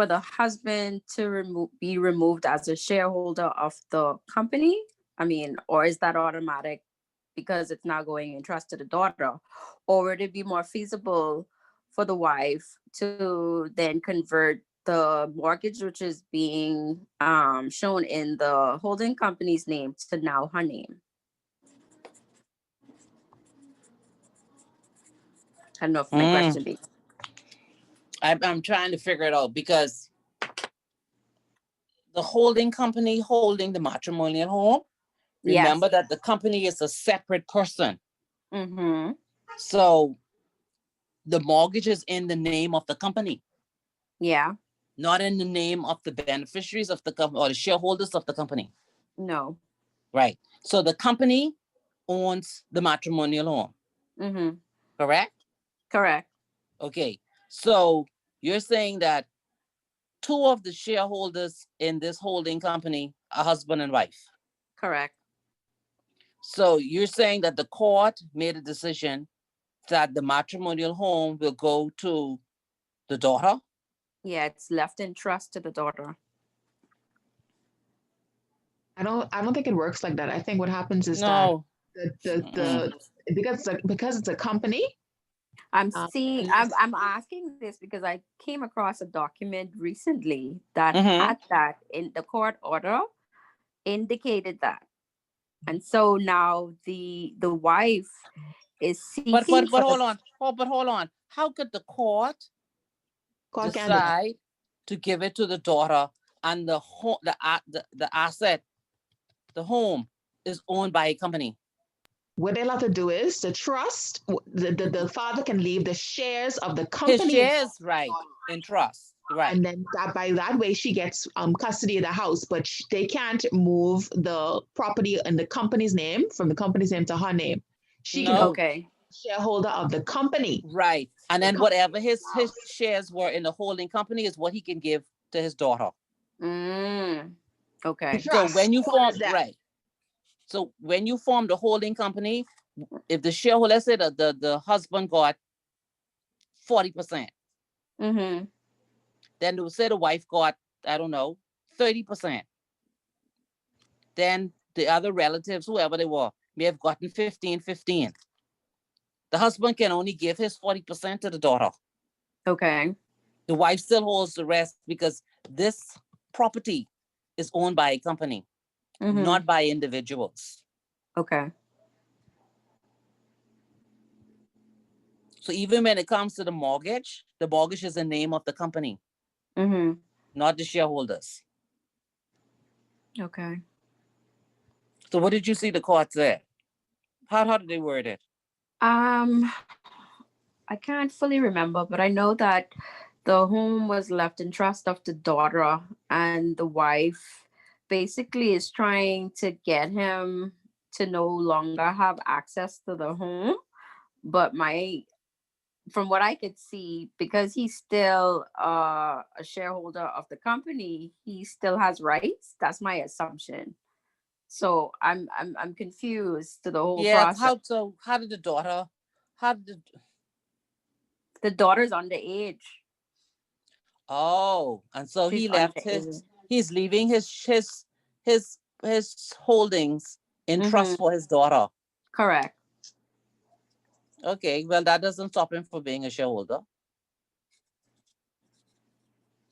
husband to be removed as a shareholder of the company? I mean, or is that automatic because it's now going in trust to the daughter? Or would it be more feasible for the wife to then convert the mortgage, which is being shown in the holding company's name, to now her name? I don't know if my question be. I'm trying to figure it out because the holding company holding the matrimonial home, remember that the company is a separate person. So the mortgage is in the name of the company. Yeah. Not in the name of the beneficiaries of the company or the shareholders of the company. No. Right. So the company owns the matrimonial home. Mm-hmm. Correct? Correct. Okay. So you're saying that two of the shareholders in this holding company are husband and wife. Correct. So you're saying that the court made a decision that the matrimonial home will go to the daughter? Yeah, it's left in trust to the daughter. I don't think it works like that. I think what happens is No. that because it's a company. I'm asking this because I came across a document recently that had that in the court order indicated that. And so now the wife is seeking. But hold on. How could the court decide to give it to the daughter and the asset, the home, is owned by a company? What they'll have to do is the trust, the father can leave the shares of the company. His shares, right, in trust. Right. And then by that way, she gets custody of the house, but they can't move the property in the company's name from the company's name to her name. She can be shareholder of the company. Right. And then whatever his shares were in the holding company is what he can give to his daughter. Okay. So when you form, right. So when you form the holding company, if the shareholder, let's say the husband got 40%. Mm-hmm. Then they would say the wife got, I don't know, 30%. Then the other relatives, whoever they were, may have gotten 15. The husband can only give his 40% to the daughter. Okay. The wife still holds the rest because this property is owned by a company, not by individuals. Okay. So even when it comes to the mortgage is the name of the company, not the shareholders. Okay. So what did you see the court say? How did they word it? I can't fully remember, but I know that the home was left in trust of the daughter, and the wife basically is trying to get him to no longer have access to the home. But from what I could see, because he's still a shareholder of the company, he still has rights. That's my assumption. So I'm confused to the whole process. How did the daughter? The daughter's underage. Oh, and so he left he's leaving his holdings in trust for his daughter. Correct. Okay, well, that doesn't stop him from being a shareholder.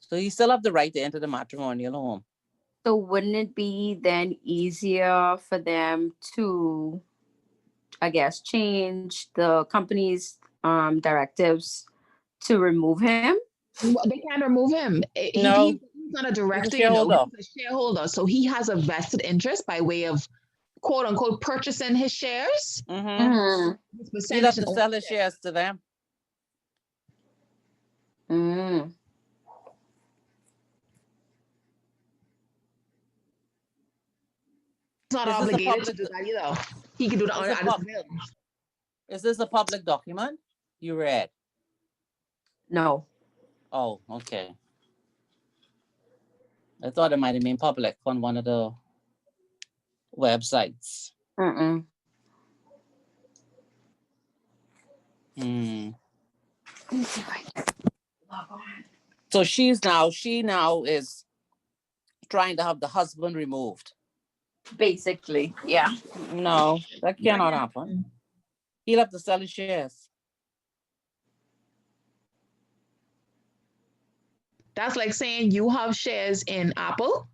So he still have the right to enter the matrimonial home. So wouldn't it be then easier for them to, I guess, change the company's directives to remove him? They can't remove him. No. He's not a director, he's a shareholder. So he has a vested interest by way of quote unquote purchasing his shares. He'll have to sell his shares to them. He's not obligated to do that either. He can do that on his will. Is this a public document you read? No. Oh, okay. I thought it might have been public on one of the websites. So she now is trying to have the husband removed. Basically, yeah. No, that cannot happen. He'll have to sell his shares. That's like saying you have shares in Apple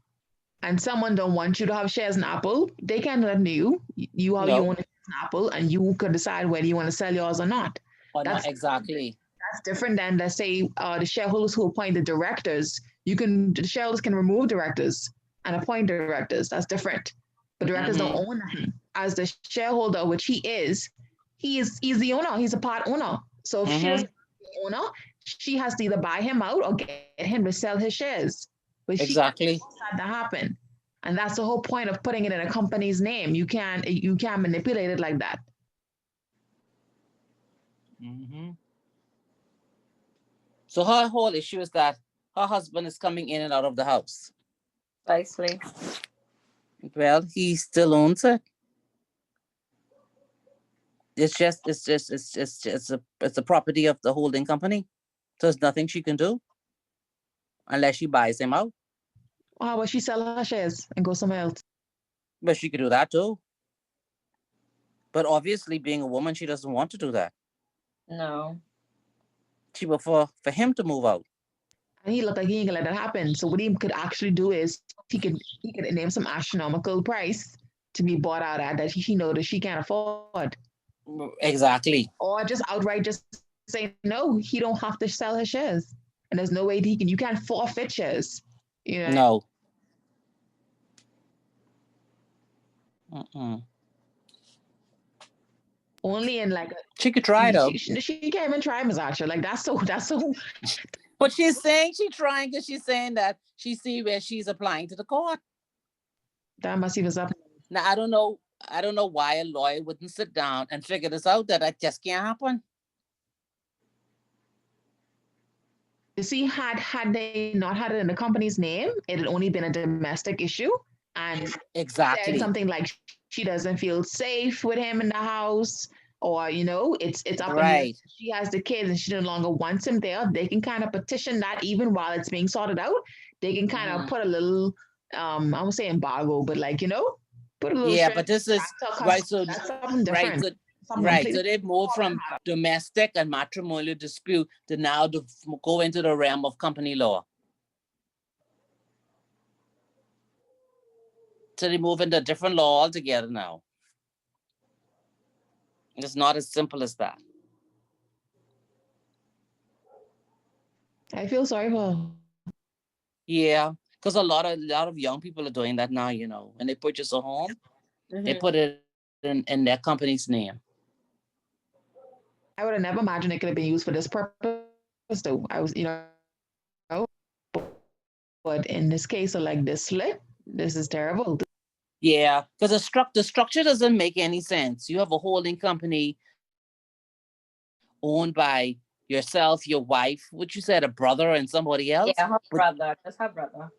and someone don't want you to have shares in Apple. They can't let you. You have your own shares in Apple and you could decide whether you want to sell yours or not. Not exactly. That's different than, let's say, the shareholders who appoint the directors. The shareholders can remove directors and appoint directors. That's different. But directors don't own nothing. As the shareholder, which he's the owner. He's a part owner. So if she doesn't owner, she has to either buy him out or get him to sell his shares. But Exactly. she can't force that to happen. And that's the whole point of putting it in a company's name. You can't manipulate it like that. Mm-hmm. So her whole issue is that her husband is coming in and out of the house. Precisely. Well, he still owns it. It's a property of the holding company. So there's nothing she can do unless she buys him out. How about she sell her shares and go somewhere else? But she could do that too. But obviously, being a woman, she doesn't want to do that. No. She prefer for him to move out. And he looked like he ain't gonna let that happen. So what he could actually do is he could name some astronomical price to be bought out at that he know that she can't afford. Exactly. Or just outright just say no, he don't have to sell his shares. And there's no way that you can't forfeit shares. You know? No. Mm-mm. Only in like she could try though. She can't even try, Ms. Archer. Like that's so. But she's saying she's trying because she's saying that she see where she's applying to the court. That must be what's up. Now I don't know why a lawyer wouldn't sit down and figure this out, that just can't happen. You see, had they not had it in the company's name, it had only been a domestic issue. And exactly said something like she doesn't feel safe with him in the house, or it's up right. She has the kids and she no longer wants him there. They can kind of petition that even while it's being sorted out. They can kind of put a little, I won't say embargo, but put a little. But this is right. So that's something different. Right. So they've moved from domestic and matrimonial dispute to now to go into the realm of company law. So they move into a different law altogether now. It's not as simple as that. I feel sorry for her. Yeah, because a lot of young people are doing that now, when they purchase a home, they put it in their company's name. I would have never imagined it could have been used for this purpose though. I was, but in this case of like this slip, this is terrible. Yeah, because the structure doesn't make any sense. You have a holding company owned by yourself, your wife, what you said, a brother and somebody else? Yeah, her brother. That's her brother.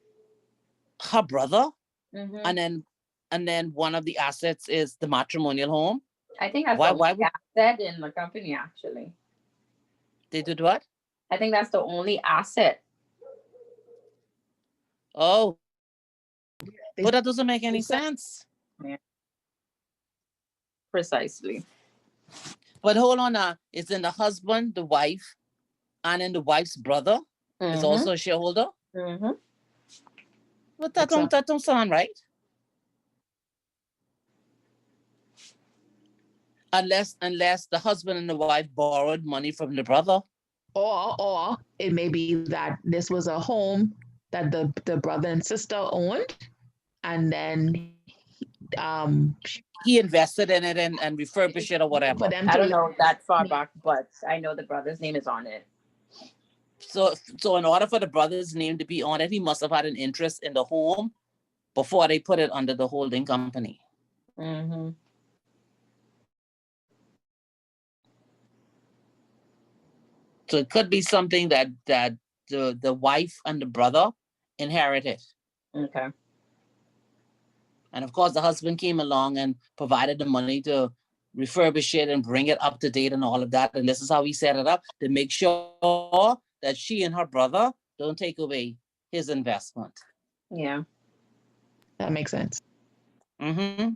Her brother? Mm-hmm. And then one of the assets is the matrimonial home? I think that's the only asset in the company, actually. They did what? I think that's the only asset. Oh. But that doesn't make any sense. Yeah. Precisely. But hold on now. It's in the husband, the wife, and then the wife's brother is also a shareholder? Mm-hmm. But that don't sound right. Unless the husband and the wife borrowed money from the brother. Or it may be that this was a home that the brother and sister owned, and then he invested in it and refurbished it or whatever. I don't know that far back, but I know the brother's name is on it. So in order for the brother's name to be on it, he must have had an interest in the home before they put it under the holding company. Mm-hmm. So it could be something that the wife and the brother inherited. Okay. And of course, the husband came along and provided the money to refurbish it and bring it up to date and all of that. And this is how he set it up to make sure that she and her brother don't take away his investment. Yeah. That makes sense. Mm-hmm.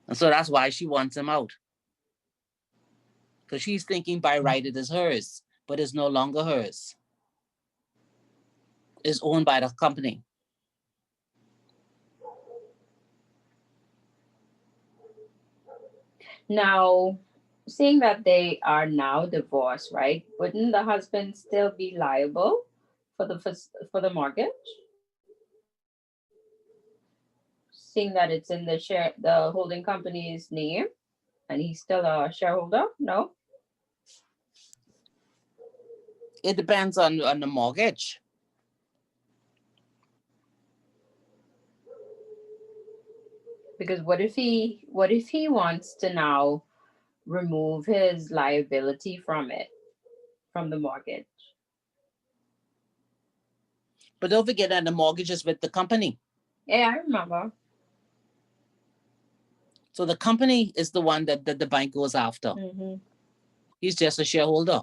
And so that's why she wants him out. Because she's thinking by right it is hers, but it's no longer hers. It's owned by the company. Now, seeing that they are now divorced, right? Wouldn't the husband still be liable for the mortgage? Seeing that it's in the holding company's name, and he's still a shareholder, no? It depends on the mortgage. Because what if he wants to now remove his liability from the mortgage? But don't forget that the mortgage is with the company. Yeah, I remember. So the company is the one that the bank goes after. Mm-hmm. He's just a shareholder.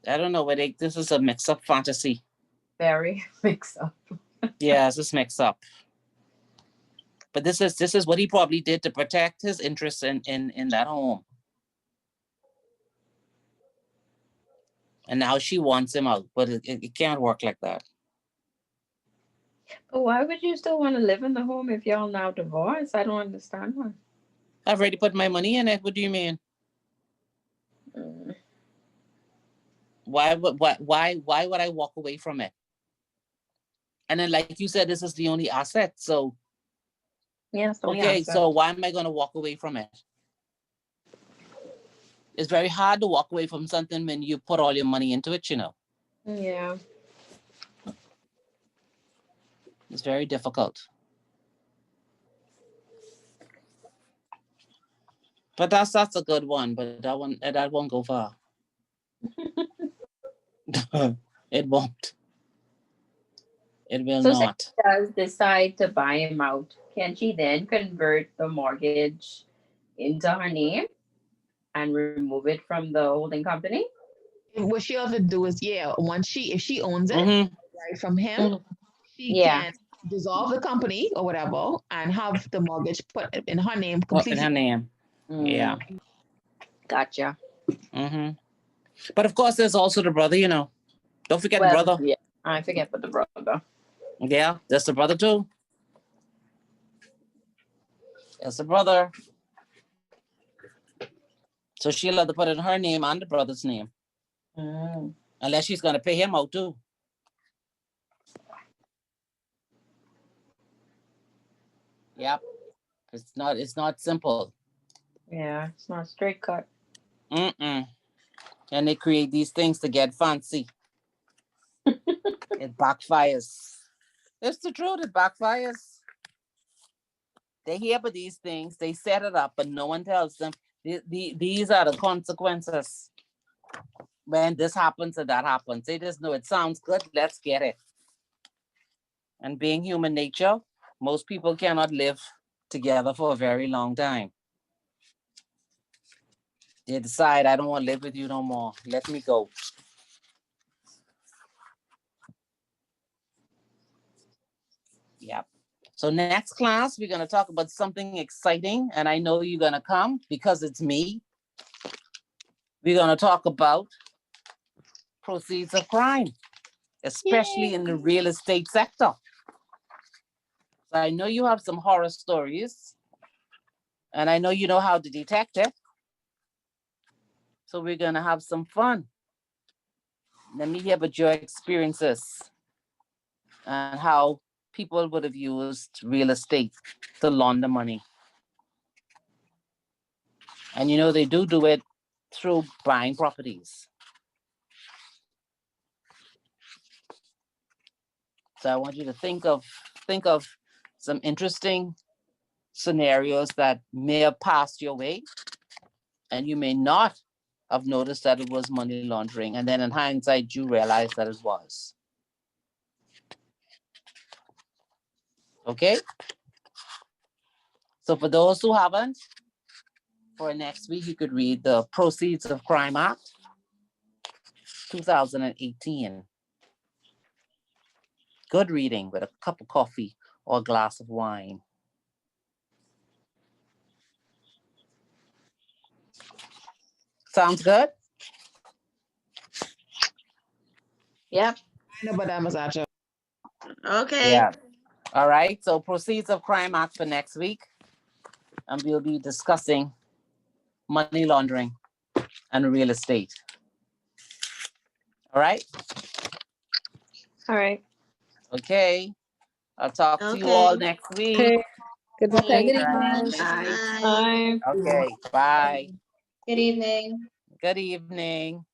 I don't know whether this is a mix-up fantasy. Very mix-up. Yeah, it's just mix-up. But this is what he probably did to protect his interests in that home. And now she wants him out, but it can't work like that. But why would you still want to live in the home if y'all now divorced? I don't understand why. I've already put my money in it. What do you mean? Why would I walk away from it? And then, like you said, this is the only asset. So yes, okay, so why am I going to walk away from it? It's very hard to walk away from something when you put all your money into it, you know. Yeah. It's very difficult. But that's a good one, but that won't go far. It won't. It will not. So if she does decide to buy him out, can she then convert the mortgage into her name and remove it from the holding company? What she has to do is, if she owns it right from him, she can dissolve the company or whatever and have the mortgage put in her name completely. In her name. Yeah. Gotcha. But of course, there's also the brother, you know. Don't forget the brother. Yeah, I forget about the brother. Yeah, that's the brother too. That's the brother. So she'll have to put in her name and the brother's name. Unless she's going to pay him out too. Yep. It's not simple. Yeah, it's not straight cut. And they create these things to get fancy. It backfires. It's the truth, it backfires. They hear about these things, they set it up, but no one tells them these are the consequences when this happens and that happens. They just know it sounds good, let's get it. And being human nature, most people cannot live together for a very long time. They decide, I don't want to live with you no more. Let me go. Yep. So next class, we're going to talk about something exciting. And I know you're going to come because it's me. We're going to talk about proceeds of crime, especially in the real estate sector. So I know you have some horror stories. And I know you know how to detect it. So we're going to have some fun. Let me hear about your experiences and how people would have used real estate to launder money. And you know, they do it through buying properties. So I want you to think of some interesting scenarios that may have passed your way, and you may not have noticed that it was money laundering. And then in hindsight, you realize that it was. Okay? So for those who haven't, for next week, you could read the Proceeds of Crime Act, 2018. Good reading with a cup of coffee or a glass of wine. Sounds good? Yep. I know about that massage. Okay. Yeah. All right. So Proceeds of Crime Act for next week. And we'll be discussing money laundering and real estate. All right? All right. Okay. I'll talk to you all next week. Good Okay, evening. Bye. Okay, bye. Good evening. Good evening.